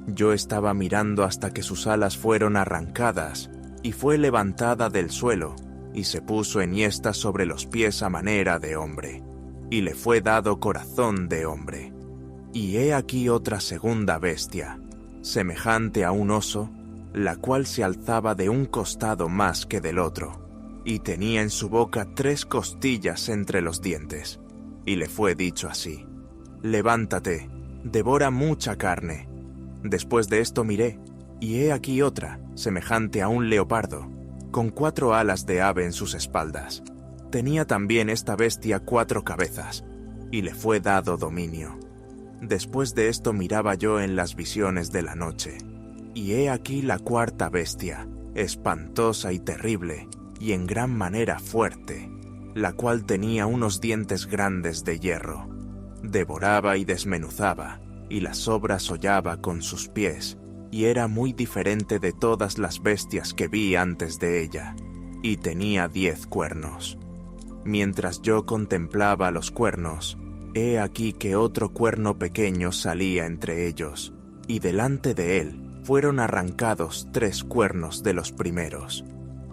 Yo estaba mirando hasta que sus alas fueron arrancadas, y fue levantada del suelo, y se puso enhiesta sobre los pies a manera de hombre, y le fue dado corazón de hombre. Y he aquí otra segunda bestia, semejante a un oso, la cual se alzaba de un costado más que del otro, y tenía en su boca 3 costillas entre los dientes. Y le fue dicho así: levántate, devora mucha carne. Después de esto miré, y he aquí otra, semejante a un leopardo, con 4 alas de ave en sus espaldas. Tenía también esta bestia 4 cabezas, y le fue dado dominio. Después de esto miraba yo en las visiones de la noche, y he aquí la 4ª bestia, espantosa y terrible, y en gran manera fuerte, la cual tenía unos dientes grandes de hierro. Devoraba y desmenuzaba, y las sobras hollaba con sus pies, y era muy diferente de todas las bestias que vi antes de ella, y tenía 10 cuernos. Mientras yo contemplaba los cuernos, he aquí que otro cuerno pequeño salía entre ellos, y delante de él fueron arrancados 3 cuernos de los primeros.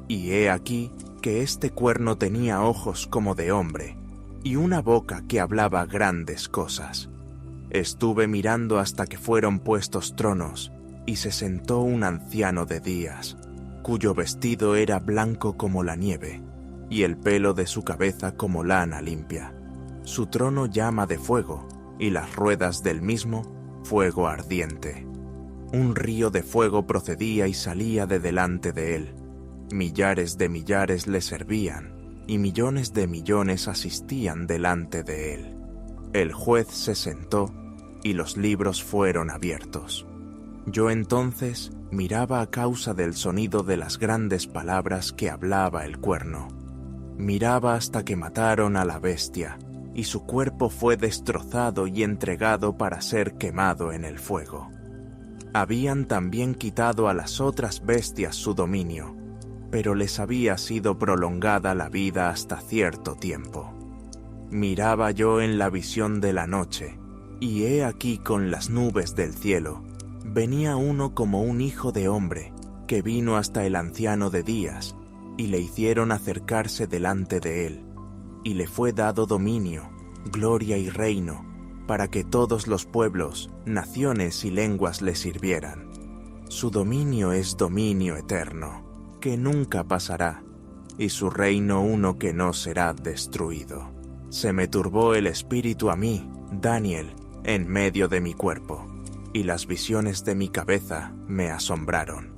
Y he aquí que este cuerno tenía ojos como de hombre, y una boca que hablaba grandes cosas. Estuve mirando hasta que fueron puestos tronos, y se sentó un anciano de días, cuyo vestido era blanco como la nieve, y el pelo de su cabeza como lana limpia. Su trono llama de fuego, y las ruedas del mismo fuego ardiente. Un río de fuego procedía y salía de delante de él. Millares de millares le servían, y millones de millones asistían delante de él. El juez se sentó, y los libros fueron abiertos. Yo entonces miraba a causa del sonido de las grandes palabras que hablaba el cuerno. Miraba hasta que mataron a la bestia, y su cuerpo fue destrozado y entregado para ser quemado en el fuego. Habían también quitado a las otras bestias su dominio, pero les había sido prolongada la vida hasta cierto tiempo. Miraba yo en la visión de la noche, y he aquí con las nubes del cielo, venía uno como un hijo de hombre, que vino hasta el anciano de días, y le hicieron acercarse delante de él, y le fue dado dominio, gloria y reino, para que todos los pueblos, naciones y lenguas le sirvieran. Su dominio es dominio eterno, que nunca pasará, y su reino uno que no será destruido. Se me turbó el espíritu a mí, Daniel, en medio de mi cuerpo, y las visiones de mi cabeza me asombraron.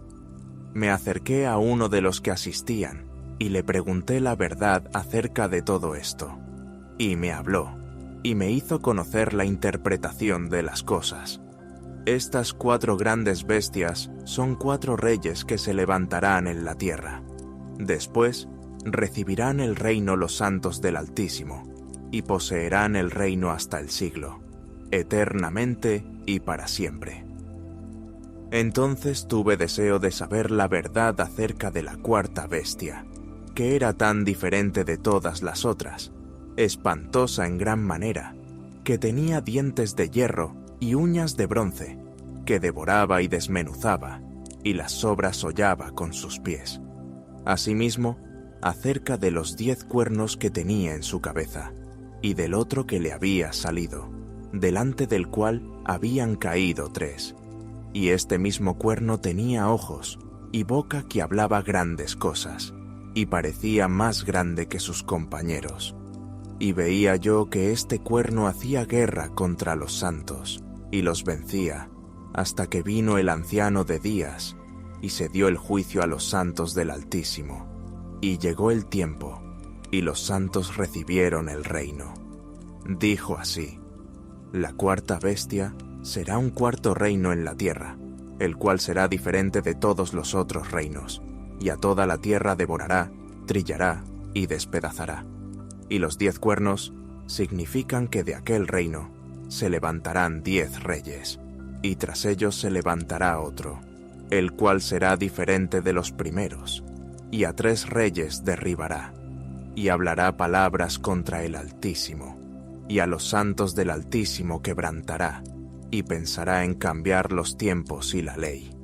Me acerqué a uno de los que asistían, y le pregunté la verdad acerca de todo esto. Y me habló, y me hizo conocer la interpretación de las cosas. Estas 4 grandes bestias son 4 reyes que se levantarán en la tierra. Después recibirán el reino los santos del Altísimo, y poseerán el reino hasta el siglo, eternamente y para siempre. Entonces tuve deseo de saber la verdad acerca de la 4ª bestia, que era tan diferente de todas las otras, espantosa en gran manera, que tenía dientes de hierro y uñas de bronce, que devoraba y desmenuzaba, y las sobras hollaba con sus pies. Asimismo, acerca de los 10 cuernos que tenía en su cabeza, y del otro que le había salido, delante del cual habían caído 3. Y este mismo cuerno tenía ojos, y boca que hablaba grandes cosas, y parecía más grande que sus compañeros. Y veía yo que este cuerno hacía guerra contra los santos, y los vencía, hasta que vino el anciano de días, y se dio el juicio a los santos del Altísimo. Y llegó el tiempo, y los santos recibieron el reino. Dijo así: la 4ª bestia será un 4º reino en la tierra, el cual será diferente de todos los otros reinos, y a toda la tierra devorará, trillará y despedazará. Y los 10 cuernos significan que de aquel reino se levantarán 10 reyes, y tras ellos se levantará otro, el cual será diferente de los primeros, y a 3 reyes derribará, y hablará palabras contra el Altísimo, y a los santos del Altísimo quebrantará, y pensará en cambiar los tiempos y la ley,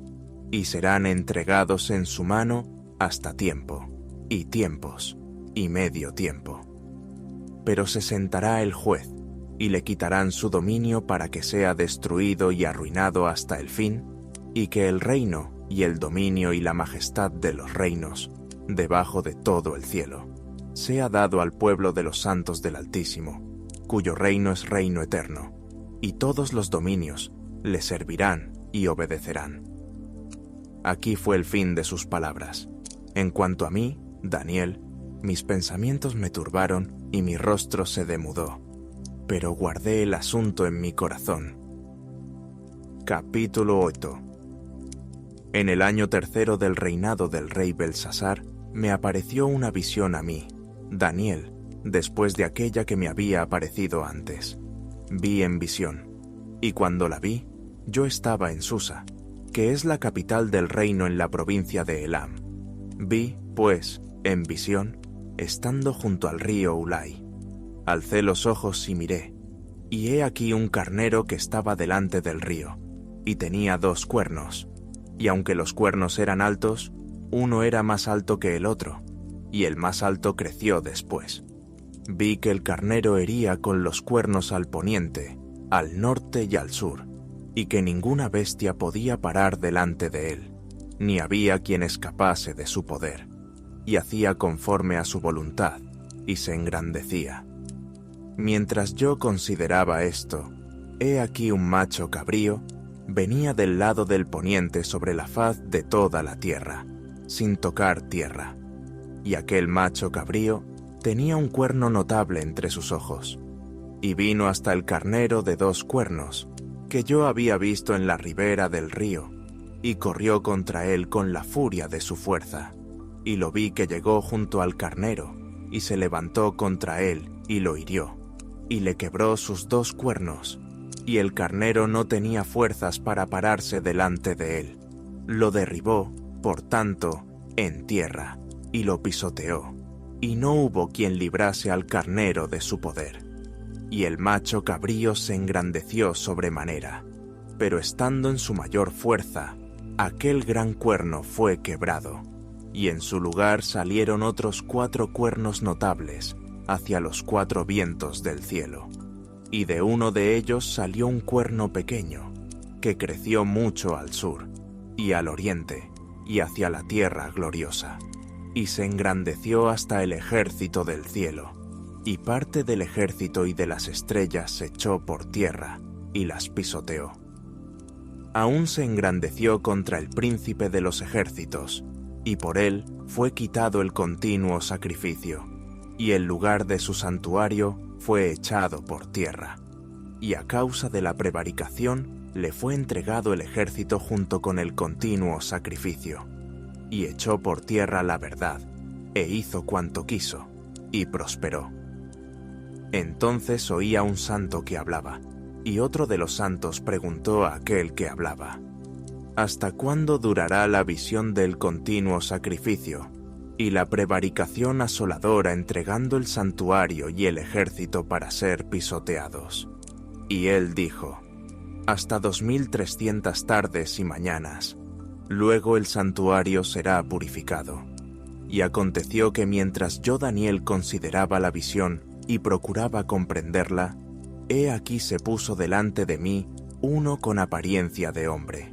y serán entregados en su mano hasta tiempo, y tiempos, y medio tiempo. Pero se sentará el juez, y le quitarán su dominio para que sea destruido y arruinado hasta el fin, y que el reino y el dominio y la majestad de los reinos, debajo de todo el cielo, sea dado al pueblo de los santos del Altísimo, cuyo reino es reino eterno, y todos los dominios le servirán y obedecerán. Aquí fue el fin de sus palabras. En cuanto a mí, Daniel, mis pensamientos me turbaron y mi rostro se demudó, pero guardé el asunto en mi corazón. Capítulo 8. En el año tercero del reinado del rey Belsasar, me apareció una visión a mí, Daniel, después de aquella que me había aparecido antes. Vi en visión, y cuando la vi, yo estaba en Susa, que es la capital del reino en la provincia de Elam. Vi, pues, en visión, estando junto al río Ulai. Alcé los ojos y miré, y he aquí un carnero que estaba delante del río, y tenía 2 cuernos, y aunque los cuernos eran altos, uno era más alto que el otro, y el más alto creció después. Vi que el carnero hería con los cuernos al poniente, al norte y al sur, y que ninguna bestia podía parar delante de él, ni había quien escapase de su poder, y hacía conforme a su voluntad, y se engrandecía. Mientras yo consideraba esto, he aquí un macho cabrío venía del lado del poniente sobre la faz de toda la tierra, sin tocar tierra, y aquel macho cabrío tenía un cuerno notable entre sus ojos, y vino hasta el carnero de 2 cuernos, que yo había visto en la ribera del río, y corrió contra él con la furia de su fuerza, y lo vi que llegó junto al carnero, y se levantó contra él, y lo hirió, y le quebró sus 2 cuernos, y el carnero no tenía fuerzas para pararse delante de él. Lo derribó, por tanto, en tierra, y lo pisoteó, y no hubo quien librase al carnero de su poder. Y el macho cabrío se engrandeció sobremanera, pero estando en su mayor fuerza, aquel gran cuerno fue quebrado, y en su lugar salieron otros 4 cuernos notables hacia los 4 vientos del cielo. Y de uno de ellos salió un cuerno pequeño, que creció mucho al sur, y al oriente, y hacia la tierra gloriosa, y se engrandeció hasta el ejército del cielo, y parte del ejército y de las estrellas se echó por tierra, y las pisoteó. Aún se engrandeció contra el príncipe de los ejércitos, y por él fue quitado el continuo sacrificio, y el lugar de su santuario fue echado por tierra, y a causa de la prevaricación le fue entregado el ejército junto con el continuo sacrificio, y echó por tierra la verdad, e hizo cuanto quiso, y prosperó. Entonces oí a un santo que hablaba, y otro de los santos preguntó a aquel que hablaba: ¿Hasta cuándo durará la visión del continuo sacrificio y la prevaricación asoladora entregando el santuario y el ejército para ser pisoteados? Y él dijo: hasta 2300 tardes y mañanas. Luego el santuario será purificado. Y aconteció que mientras yo, Daniel, consideraba la visión y procuraba comprenderla, he aquí se puso delante de mí uno con apariencia de hombre.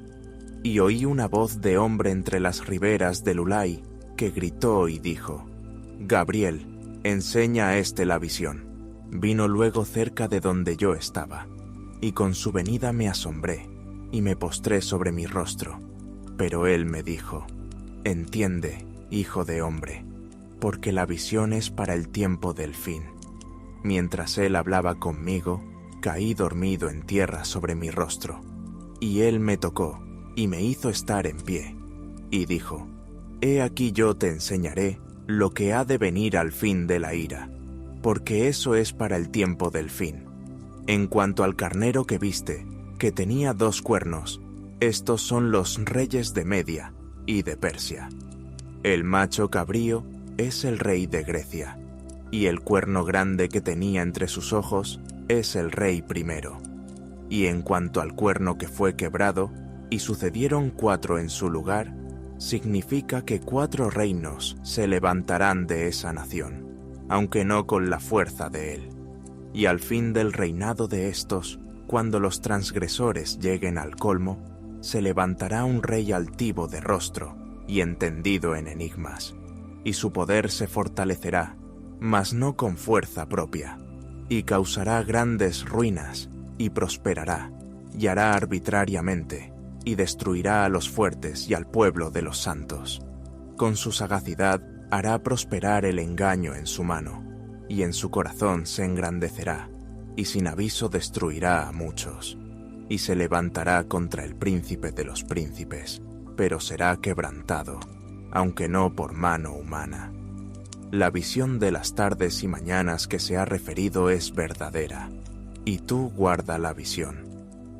Y oí una voz de hombre entre las riberas del Ulai, que gritó y dijo: Gabriel, enseña a este la visión. Vino luego cerca de donde yo estaba, y con su venida me asombré, y me postré sobre mi rostro. Pero él me dijo: entiende, hijo de hombre, porque la visión es para el tiempo del fin. Mientras él hablaba conmigo, caí dormido en tierra sobre mi rostro, y él me tocó, y me hizo estar en pie, y dijo: he aquí yo te enseñaré lo que ha de venir al fin de la ira, porque eso es para el tiempo del fin. En cuanto al carnero que viste, que tenía 2 cuernos, estos son los reyes de Media y de Persia. El macho cabrío es el rey de Grecia, y el cuerno grande que tenía entre sus ojos es el rey primero. Y en cuanto al cuerno que fue quebrado, y sucedieron 4 en su lugar, significa que 4 reinos se levantarán de esa nación, aunque no con la fuerza de él. Y al fin del reinado de estos, cuando los transgresores lleguen al colmo, se levantará un rey altivo de rostro y entendido en enigmas, y su poder se fortalecerá, mas no con fuerza propia, y causará grandes ruinas, y prosperará, y hará arbitrariamente, y destruirá a los fuertes y al pueblo de los santos. Con su sagacidad hará prosperar el engaño en su mano, y en su corazón se engrandecerá, y sin aviso destruirá a muchos, y se levantará contra el príncipe de los príncipes, pero será quebrantado, aunque no por mano humana. La visión de las tardes y mañanas que se ha referido es verdadera, y tú guarda la visión,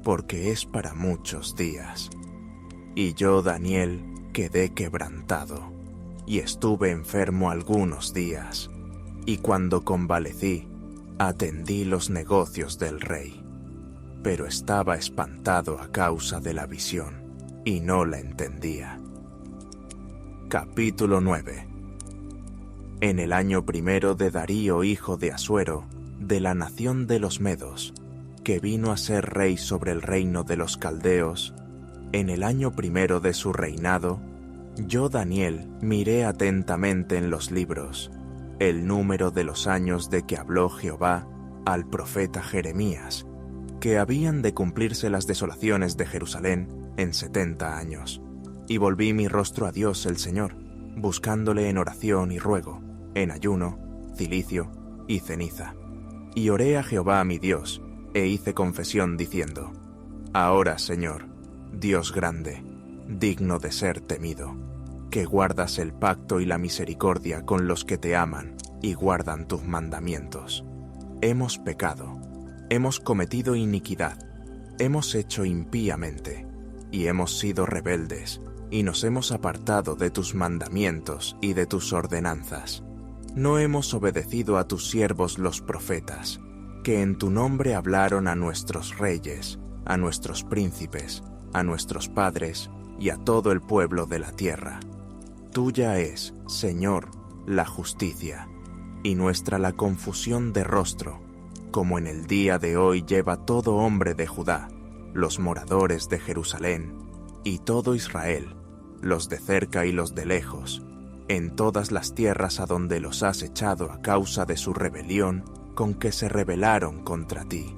porque es para muchos días. Y yo, Daniel, quedé quebrantado, y estuve enfermo algunos días, y cuando convalecí, atendí los negocios del rey, pero estaba espantado a causa de la visión, y no la entendía. Capítulo 9. En el año 1 de Darío, hijo de Asuero, de la nación de los Medos, que vino a ser rey sobre el reino de los caldeos, en el año 1 de su reinado, yo, Daniel, miré atentamente en los libros el número de los años de que habló Jehová al profeta Jeremías, que habían de cumplirse las desolaciones de Jerusalén en 70 años. Y volví mi rostro a Dios el Señor, buscándole en oración y ruego, en ayuno, cilicio y ceniza. Y oré a Jehová mi Dios, e hice confesión diciendo: Ahora, Señor, Dios grande, digno de ser temido, que guardas el pacto y la misericordia con los que te aman y guardan tus mandamientos. Hemos pecado, hemos cometido iniquidad, hemos hecho impíamente, y hemos sido rebeldes, y nos hemos apartado de tus mandamientos y de tus ordenanzas. No hemos obedecido a tus siervos los profetas, que en tu nombre hablaron a nuestros reyes, a nuestros príncipes, a nuestros padres y a todo el pueblo de la tierra. Tuya es, Señor, la justicia, y nuestra la confusión de rostro, como en el día de hoy lleva todo hombre de Judá, los moradores de Jerusalén, y todo Israel, los de cerca y los de lejos, en todas las tierras a donde los has echado a causa de su rebelión con que se rebelaron contra ti.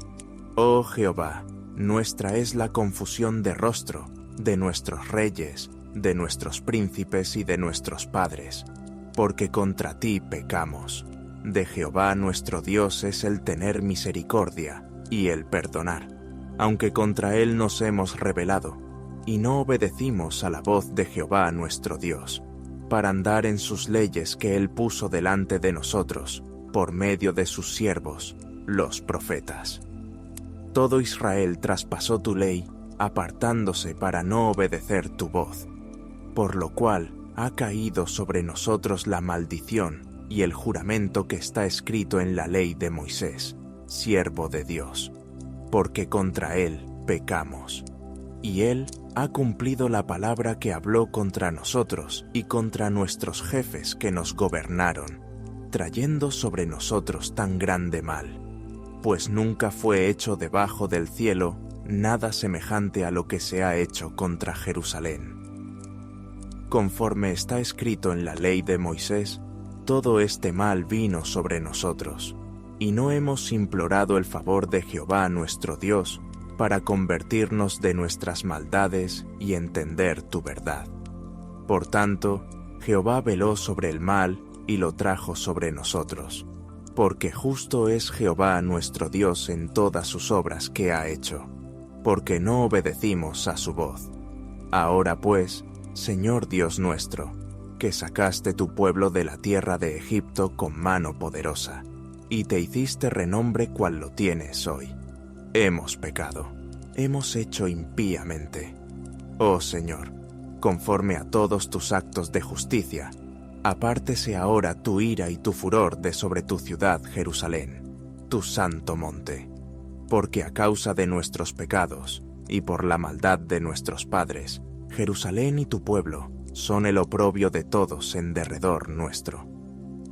Oh Jehová, nuestra es la confusión de rostro, de nuestros reyes, de nuestros príncipes y de nuestros padres, porque contra ti pecamos. De Jehová nuestro Dios es el tener misericordia y el perdonar, aunque contra él nos hemos rebelado, y no obedecimos a la voz de Jehová nuestro Dios, para andar en sus leyes que él puso delante de nosotros, por medio de sus siervos, los profetas. Todo Israel traspasó tu ley, apartándose para no obedecer tu voz, por lo cual ha caído sobre nosotros la maldición y el juramento que está escrito en la ley de Moisés, siervo de Dios, porque contra él pecamos. Y él ha cumplido la palabra que habló contra nosotros y contra nuestros jefes que nos gobernaron, trayendo sobre nosotros tan grande mal, pues nunca fue hecho debajo del cielo nada semejante a lo que se ha hecho contra Jerusalén. Conforme está escrito en la ley de Moisés, todo este mal vino sobre nosotros, y no hemos implorado el favor de Jehová nuestro Dios para convertirnos de nuestras maldades y entender tu verdad. Por tanto, Jehová veló sobre el mal y lo trajo sobre nosotros, porque justo es Jehová nuestro Dios en todas sus obras que ha hecho, porque no obedecimos a su voz. Ahora pues, Señor Dios nuestro, que sacaste tu pueblo de la tierra de Egipto con mano poderosa, y te hiciste renombre cual lo tienes hoy. Hemos pecado, hemos hecho impíamente. Oh Señor, conforme a todos tus actos de justicia, apártese ahora tu ira y tu furor de sobre tu ciudad Jerusalén, tu santo monte, porque a causa de nuestros pecados y por la maldad de nuestros padres, Jerusalén y tu pueblo son el oprobio de todos en derredor nuestro.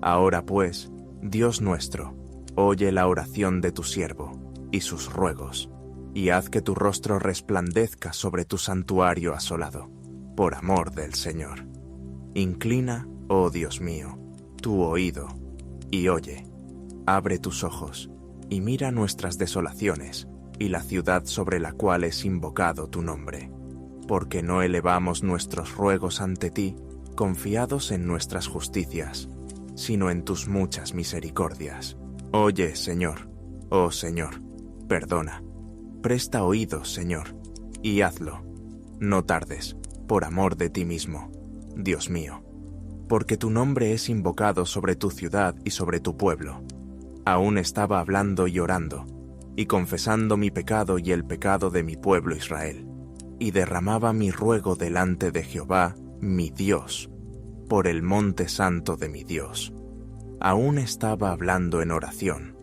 Ahora pues, Dios nuestro, oye la oración de tu siervo y sus ruegos, y haz que tu rostro resplandezca sobre tu santuario asolado, por amor del Señor. Inclina, oh Dios mío, tu oído, y oye. Abre tus ojos, y mira nuestras desolaciones, y la ciudad sobre la cual es invocado tu nombre. Porque no elevamos nuestros ruegos ante ti, confiados en nuestras justicias, sino en tus muchas misericordias. Oye, Señor, oh Señor, perdona. Presta oídos, Señor, y hazlo. No tardes, por amor de ti mismo, Dios mío, porque tu nombre es invocado sobre tu ciudad y sobre tu pueblo. Aún estaba hablando y orando, y confesando mi pecado y el pecado de mi pueblo Israel, y derramaba mi ruego delante de Jehová, mi Dios, por el monte santo de mi Dios. Aún estaba hablando en oración,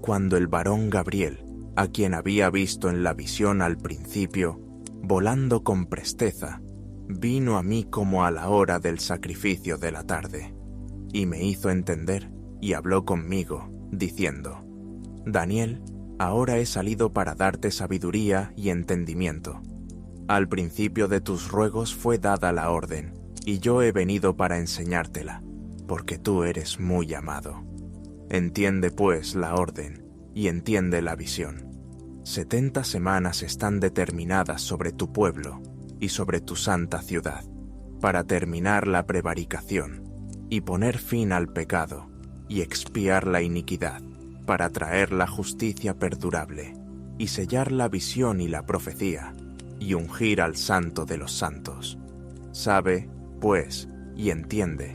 cuando el varón Gabriel, a quien había visto en la visión al principio, volando con presteza, vino a mí como a la hora del sacrificio de la tarde, y me hizo entender y habló conmigo, diciendo: Daniel, ahora he salido para darte sabiduría y entendimiento. Al principio de tus ruegos fue dada la orden, y yo he venido para enseñártela, porque tú eres muy amado. Entiende pues la orden, y entiende la visión. 70 semanas están determinadas sobre tu pueblo y sobre tu santa ciudad, para terminar la prevaricación, y poner fin al pecado, y expiar la iniquidad, para traer la justicia perdurable, y sellar la visión y la profecía, y ungir al Santo de los santos. Sabe, pues, y entiende,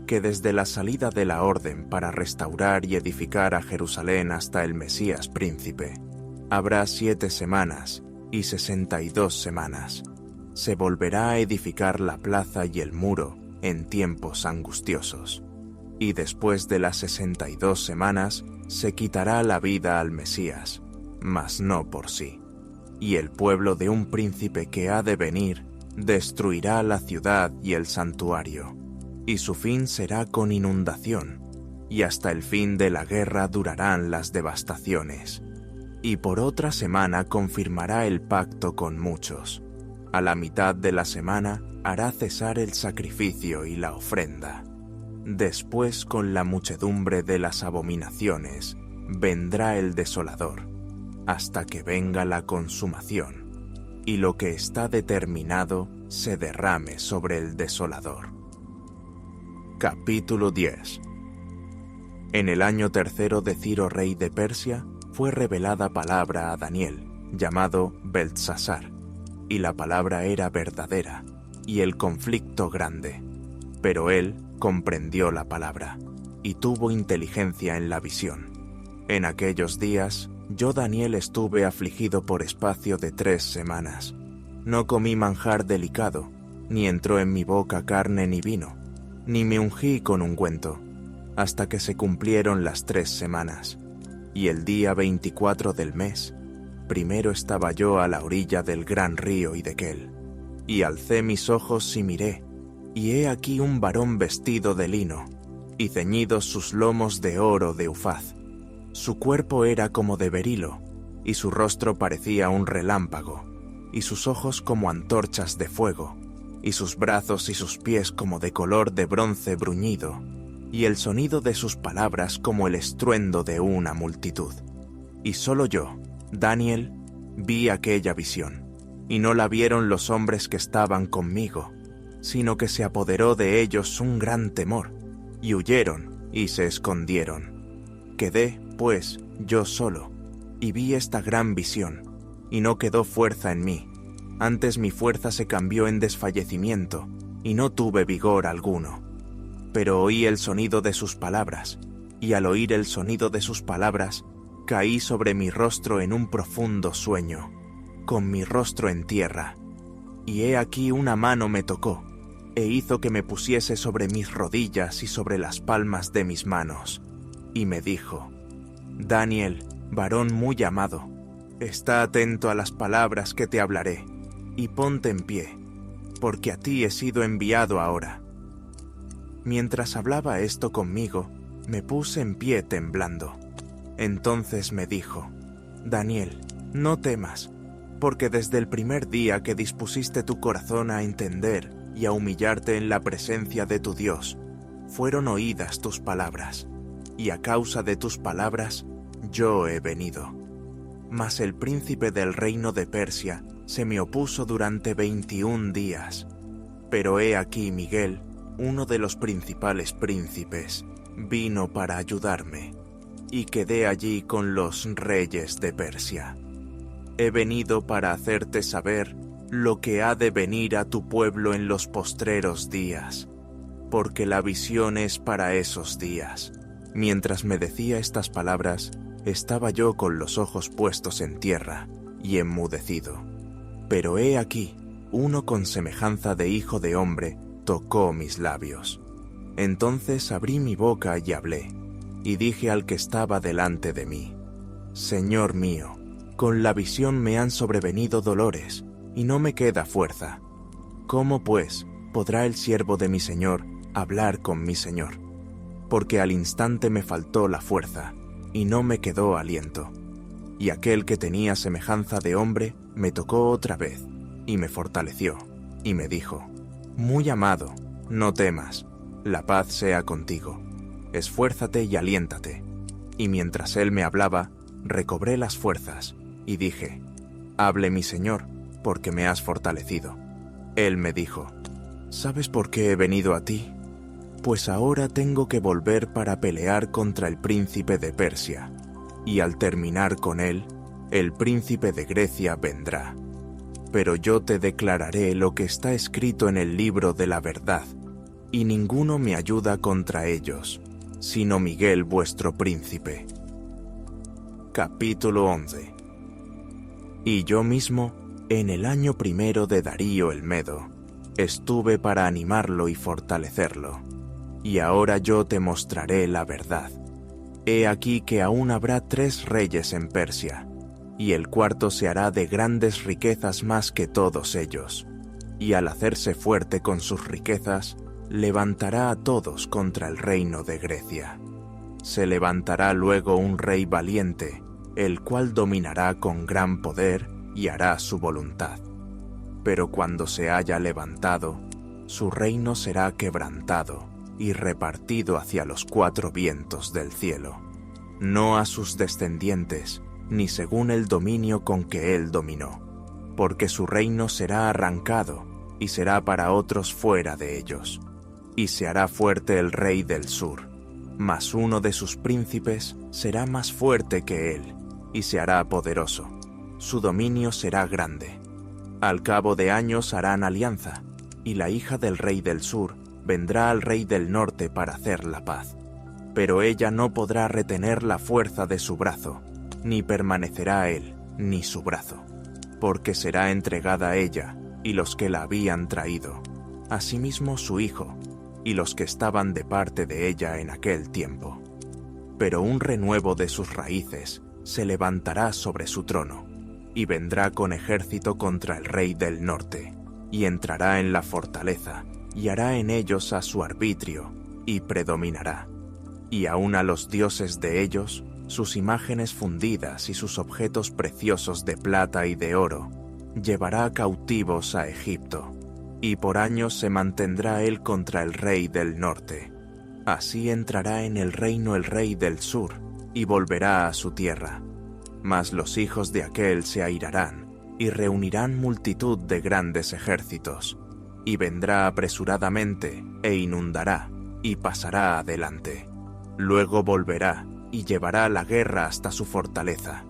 que desde la salida de la orden para restaurar y edificar a Jerusalén hasta el Mesías príncipe, habrá 7 semanas y 62 semanas. Se volverá a edificar la plaza y el muro en tiempos angustiosos. Y después de las 62 semanas, se quitará la vida al Mesías, mas no por sí. Y el pueblo de un príncipe que ha de venir destruirá la ciudad y el santuario, y su fin será con inundación, y hasta el fin de la guerra durarán las devastaciones. Y por otra semana confirmará el pacto con muchos. A la mitad de la semana hará cesar el sacrificio y la ofrenda. Después, con la muchedumbre de las abominaciones, vendrá el desolador, hasta que venga la consumación, y lo que está determinado se derrame sobre el desolador. Capítulo 10. En el año 3 de Ciro, rey de Persia, fue revelada palabra a Daniel, llamado Beltsasar, y la palabra era verdadera, y el conflicto grande. Pero él comprendió la palabra, y tuvo inteligencia en la visión. En aquellos días, yo Daniel estuve afligido por espacio de 3 semanas. No comí manjar delicado, ni entró en mi boca carne ni vino, ni me ungí con ungüento, hasta que se cumplieron las 3 semanas. Y el día 24 del mes, primero estaba yo a la orilla del gran río Hiddekel, y alcé mis ojos y miré, y he aquí un varón vestido de lino, y ceñidos sus lomos de oro de Ufaz. Su cuerpo era como de berilo, y su rostro parecía un relámpago, y sus ojos como antorchas de fuego, y sus brazos y sus pies como de color de bronce bruñido, y el sonido de sus palabras como el estruendo de una multitud. Y solo yo, Daniel, vi aquella visión, y no la vieron los hombres que estaban conmigo, sino que se apoderó de ellos un gran temor, y huyeron y se escondieron. Quedé, pues, yo solo, y vi esta gran visión, y no quedó fuerza en mí. Antes mi fuerza se cambió en desfallecimiento, y no tuve vigor alguno. Pero oí el sonido de sus palabras, y al oír el sonido de sus palabras, caí sobre mi rostro en un profundo sueño, con mi rostro en tierra. Y he aquí una mano me tocó, e hizo que me pusiese sobre mis rodillas y sobre las palmas de mis manos, y me dijo: Daniel, varón muy amado, está atento a las palabras que te hablaré, y ponte en pie, porque a ti he sido enviado ahora». Mientras hablaba esto conmigo, me puse en pie temblando. Entonces me dijo: «Daniel, no temas, porque desde el primer día que dispusiste tu corazón a entender y a humillarte en la presencia de tu Dios, fueron oídas tus palabras, y a causa de tus palabras yo he venido. Mas el príncipe del reino de Persia se me opuso durante 21 días. Pero he aquí Miguel, uno de los principales príncipes, vino para ayudarme, y quedé allí con los reyes de Persia. He venido para hacerte saber lo que ha de venir a tu pueblo en los postreros días, porque la visión es para esos días». Mientras me decía estas palabras, estaba yo con los ojos puestos en tierra y enmudecido. Pero he aquí, uno con semejanza de hijo de hombre tocó mis labios. Entonces abrí mi boca y hablé, y dije al que estaba delante de mí: «Señor mío, con la visión me han sobrevenido dolores, y no me queda fuerza. ¿Cómo, pues, podrá el siervo de mi Señor hablar con mi Señor? Porque al instante me faltó la fuerza, y no me quedó aliento. Y aquel que tenía semejanza de hombre me tocó otra vez, y me fortaleció, y me dijo: «Muy amado, no temas, la paz sea contigo. Esfuérzate y aliéntate». Y mientras él me hablaba, recobré las fuerzas, y dije: «Hable mi Señor, porque me has fortalecido». Él me dijo: «¿Sabes por qué he venido a ti? Pues ahora tengo que volver para pelear contra el príncipe de Persia, y al terminar con él, el príncipe de Grecia vendrá. Pero yo te declararé lo que está escrito en el libro de la verdad, y ninguno me ayuda contra ellos, sino Miguel vuestro príncipe». Capítulo 11. Y yo mismo, en el año primero de Darío el Medo, estuve para animarlo y fortalecerlo. Y ahora yo te mostraré la verdad. He aquí que aún habrá 3 reyes en Persia, y el cuarto se hará de grandes riquezas más que todos ellos, y al hacerse fuerte con sus riquezas, levantará a todos contra el reino de Grecia. Se levantará luego un rey valiente, el cual dominará con gran poder y hará su voluntad. Pero cuando se haya levantado, su reino será quebrantado y repartido hacia los 4 vientos del cielo, no a sus descendientes, ni según el dominio con que él dominó, porque su reino será arrancado y será para otros fuera de ellos. Y se hará fuerte el rey del sur, mas uno de sus príncipes será más fuerte que él, y se hará poderoso. Su dominio será grande. Al cabo de años harán alianza, y la hija del rey del sur vendrá al rey del norte para hacer la paz. Pero ella no podrá retener la fuerza de su brazo, ni permanecerá él, ni su brazo, porque será entregada a ella y los que la habían traído, asimismo su hijo, y los que estaban de parte de ella en aquel tiempo. Pero un renuevo de sus raíces se levantará sobre su trono, y vendrá con ejército contra el rey del norte, y entrará en la fortaleza, y hará en ellos a su arbitrio, y predominará. Y aun a los dioses de ellos, sus imágenes fundidas y sus objetos preciosos de plata y de oro, llevará cautivos a Egipto, y por años se mantendrá él contra el rey del norte. Así entrará en el reino el rey del sur, y volverá a su tierra. Mas los hijos de aquel se airarán, y reunirán multitud de grandes ejércitos, y vendrá apresuradamente, e inundará, y pasará adelante. Luego volverá, y llevará la guerra hasta su fortaleza,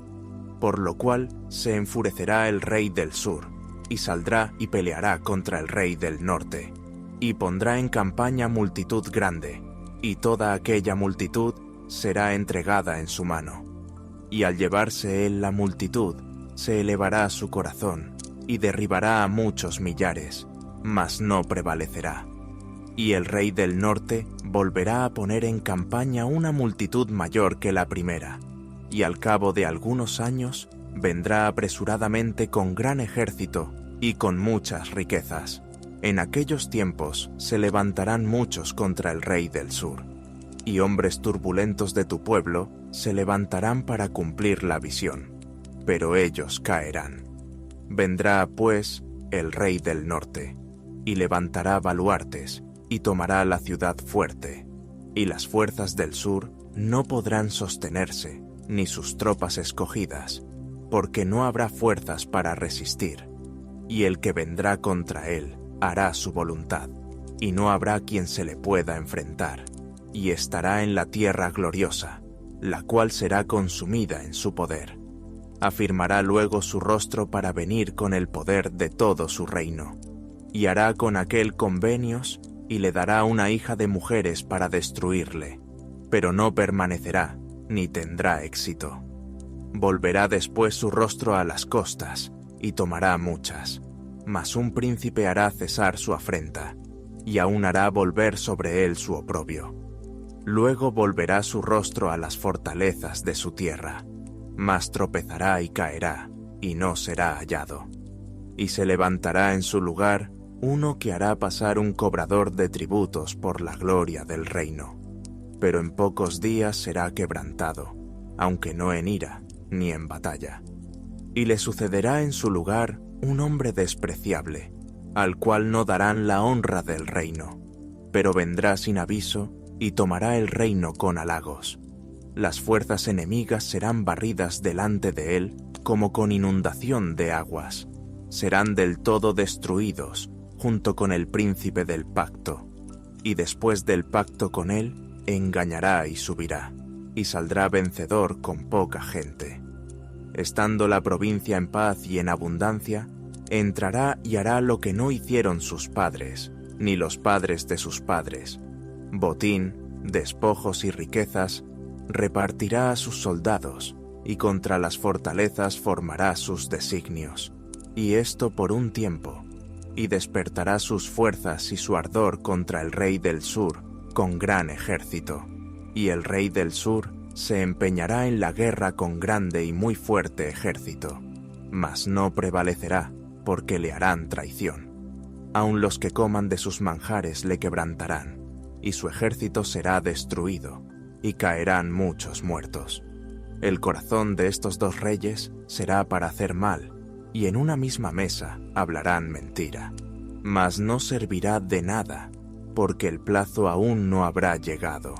por lo cual se enfurecerá el rey del sur, y saldrá y peleará contra el rey del norte, y pondrá en campaña multitud grande, y toda aquella multitud será entregada en su mano. Y al llevarse él la multitud, se elevará su corazón, y derribará a muchos millares, mas no prevalecerá. Y el rey del norte volverá a poner en campaña una multitud mayor que la primera, y al cabo de algunos años vendrá apresuradamente con gran ejército y con muchas riquezas. En aquellos tiempos se levantarán muchos contra el rey del sur, y hombres turbulentos de tu pueblo se levantarán para cumplir la visión, pero ellos caerán. Vendrá, pues, el rey del norte, y levantará baluartes, y tomará la ciudad fuerte, y las fuerzas del sur no podrán sostenerse, ni sus tropas escogidas, porque no habrá fuerzas para resistir, y el que vendrá contra él hará su voluntad, y no habrá quien se le pueda enfrentar, y estará en la tierra gloriosa, la cual será consumida en su poder. Afirmará luego su rostro para venir con el poder de todo su reino, y hará con aquel convenios, y le dará una hija de mujeres para destruirle, pero no permanecerá, ni tendrá éxito. Volverá después su rostro a las costas, y tomará muchas, mas un príncipe hará cesar su afrenta, y aún hará volver sobre él su oprobio. Luego volverá su rostro a las fortalezas de su tierra, mas tropezará y caerá, y no será hallado. Y se levantará en su lugar uno que hará pasar un cobrador de tributos por la gloria del reino, pero en pocos días será quebrantado, aunque no en ira, ni en batalla. Y le sucederá en su lugar un hombre despreciable, al cual no darán la honra del reino, pero vendrá sin aviso y tomará el reino con halagos. Las fuerzas enemigas serán barridas delante de él como con inundación de aguas. Serán del todo destruidos junto con el príncipe del pacto, y después del pacto con él engañará y subirá, y saldrá vencedor con poca gente. Estando la provincia en paz y en abundancia, entrará y hará lo que no hicieron sus padres, ni los padres de sus padres. Botín, despojos y riquezas repartirá a sus soldados, y contra las fortalezas formará sus designios, y esto por un tiempo, y despertará sus fuerzas y su ardor contra el rey del sur con gran ejército, y el rey del sur se empeñará en la guerra con grande y muy fuerte ejército, mas no prevalecerá, porque le harán traición. Aun los que coman de sus manjares le quebrantarán, y su ejército será destruido, y caerán muchos muertos. El corazón de estos dos reyes será para hacer mal, y en una misma mesa hablarán mentira. Mas no servirá de nada, porque el plazo aún no habrá llegado.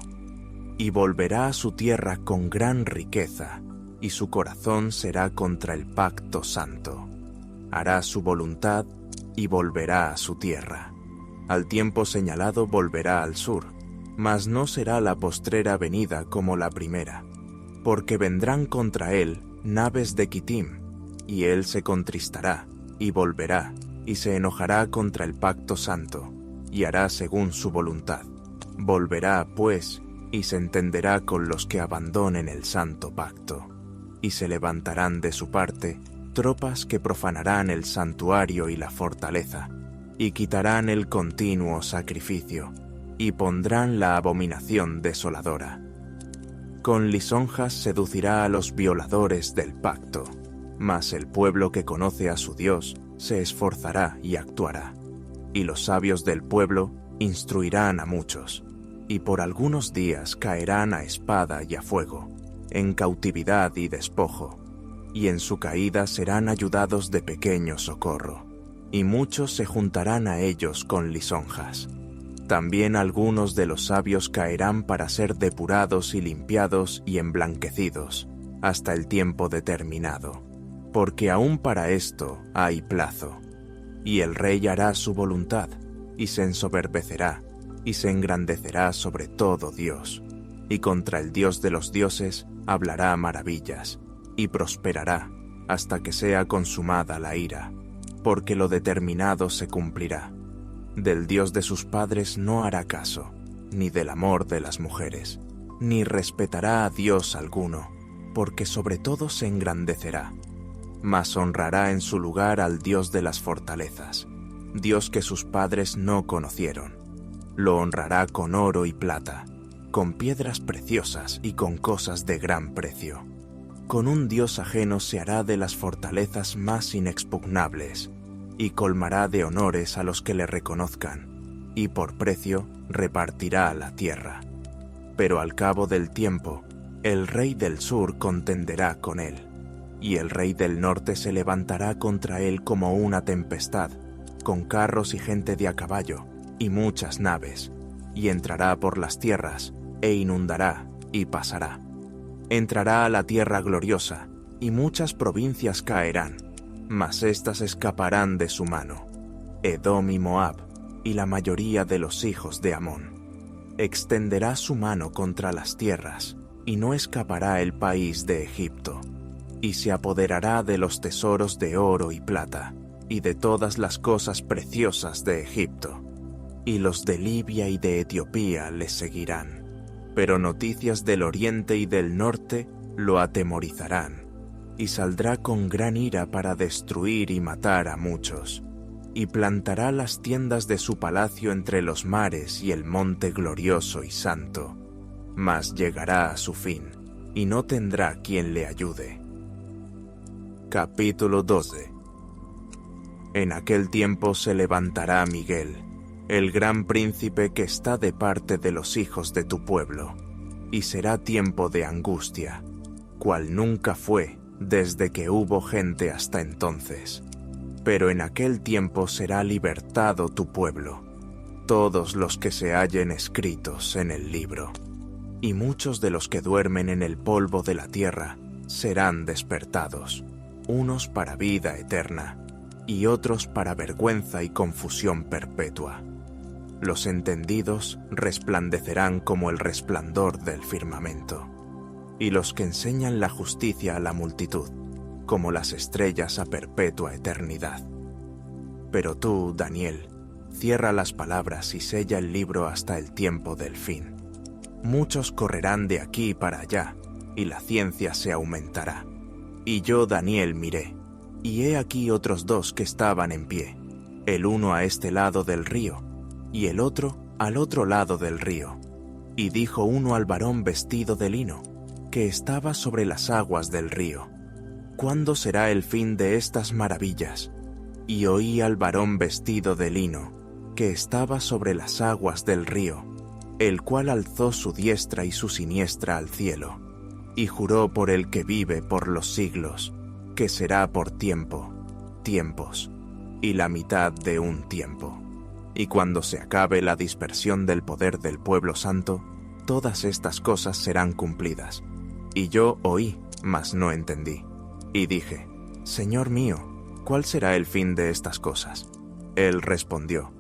Y volverá a su tierra con gran riqueza, y su corazón será contra el pacto santo. Hará su voluntad y volverá a su tierra. Al tiempo señalado volverá al sur, mas no será la postrera venida como la primera, porque vendrán contra él naves de Quitim, y él se contristará, y volverá, y se enojará contra el pacto santo, y hará según su voluntad. Volverá, pues, y se entenderá con los que abandonen el santo pacto, y se levantarán de su parte tropas que profanarán el santuario y la fortaleza, y quitarán el continuo sacrificio, y pondrán la abominación desoladora. Con lisonjas seducirá a los violadores del pacto, mas el pueblo que conoce a su Dios se esforzará y actuará, y los sabios del pueblo instruirán a muchos, y por algunos días caerán a espada y a fuego, en cautividad y despojo, y en su caída serán ayudados de pequeño socorro, y muchos se juntarán a ellos con lisonjas. También algunos de los sabios caerán para ser depurados y limpiados y emblanquecidos, hasta el tiempo determinado, porque aún para esto hay plazo. Y el rey hará su voluntad, y se ensoberbecerá, y se engrandecerá sobre todo Dios, y contra el Dios de los dioses hablará maravillas, y prosperará hasta que sea consumada la ira, porque lo determinado se cumplirá. Del Dios de sus padres no hará caso, ni del amor de las mujeres, ni respetará a Dios alguno, porque sobre todo se engrandecerá, mas honrará en su lugar al Dios de las fortalezas, Dios que sus padres no conocieron. Lo honrará con oro y plata, con piedras preciosas y con cosas de gran precio. Con un Dios ajeno se hará de las fortalezas más inexpugnables, y colmará de honores a los que le reconozcan, y por precio repartirá la tierra. Pero al cabo del tiempo, el rey del sur contenderá con él, y el rey del norte se levantará contra él como una tempestad, con carros y gente de a caballo, y muchas naves, y entrará por las tierras, e inundará, y pasará. Entrará a la tierra gloriosa, y muchas provincias caerán, mas éstas escaparán de su mano, Edom y Moab, y la mayoría de los hijos de Amón. Extenderá su mano contra las tierras, y no escapará el país de Egipto, y se apoderará de los tesoros de oro y plata, y de todas las cosas preciosas de Egipto, y los de Libia y de Etiopía le seguirán. Pero noticias del oriente y del norte lo atemorizarán, y saldrá con gran ira para destruir y matar a muchos, y plantará las tiendas de su palacio entre los mares y el monte glorioso y santo, mas llegará a su fin, y no tendrá quien le ayude. Capítulo 12. En aquel tiempo se levantará Miguel, el gran príncipe que está de parte de los hijos de tu pueblo, y será tiempo de angustia, cual nunca fue desde que hubo gente hasta entonces. Pero en aquel tiempo será libertado tu pueblo, todos los que se hallen escritos en el libro. Y muchos de los que duermen en el polvo de la tierra serán despertados, unos para vida eterna, y otros para vergüenza y confusión perpetua. Los entendidos resplandecerán como el resplandor del firmamento, y los que enseñan la justicia a la multitud, como las estrellas a perpetua eternidad. Pero tú, Daniel, cierra las palabras y sella el libro hasta el tiempo del fin. Muchos correrán de aquí para allá, y la ciencia se aumentará. Y yo, Daniel, miré, y he aquí otros dos que estaban en pie, el uno a este lado del río, y el otro al otro lado del río. Y dijo uno al varón vestido de lino, que estaba sobre las aguas del río: ¿Cuándo será el fin de estas maravillas? Y oí al varón vestido de lino, que estaba sobre las aguas del río, el cual alzó su diestra y su siniestra al cielo, y juró por el que vive por los siglos, que será por tiempos, y la mitad de un tiempo. Y cuando se acabe la dispersión del poder del pueblo santo, todas estas cosas serán cumplidas. Y yo oí, mas no entendí. Y dije: Señor mío, ¿cuál será el fin de estas cosas? Él respondió: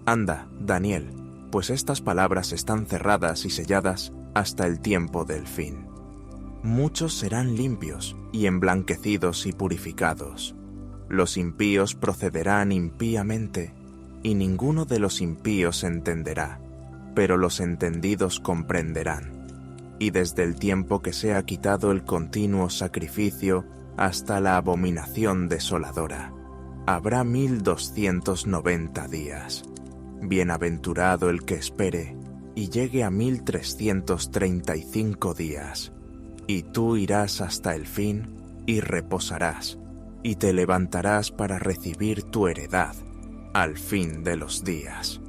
Anda, Daniel, pues estas palabras están cerradas y selladas hasta el tiempo del fin. Muchos serán limpios y emblanquecidos y purificados. Los impíos procederán impíamente, y ninguno de los impíos entenderá, pero los entendidos comprenderán. Y desde el tiempo que se ha quitado el continuo sacrificio hasta la abominación desoladora, habrá 1290 días. Bienaventurado el que espere y llegue a 1335 días. Y tú irás hasta el fin y reposarás, y te levantarás para recibir tu heredad al fin de los días.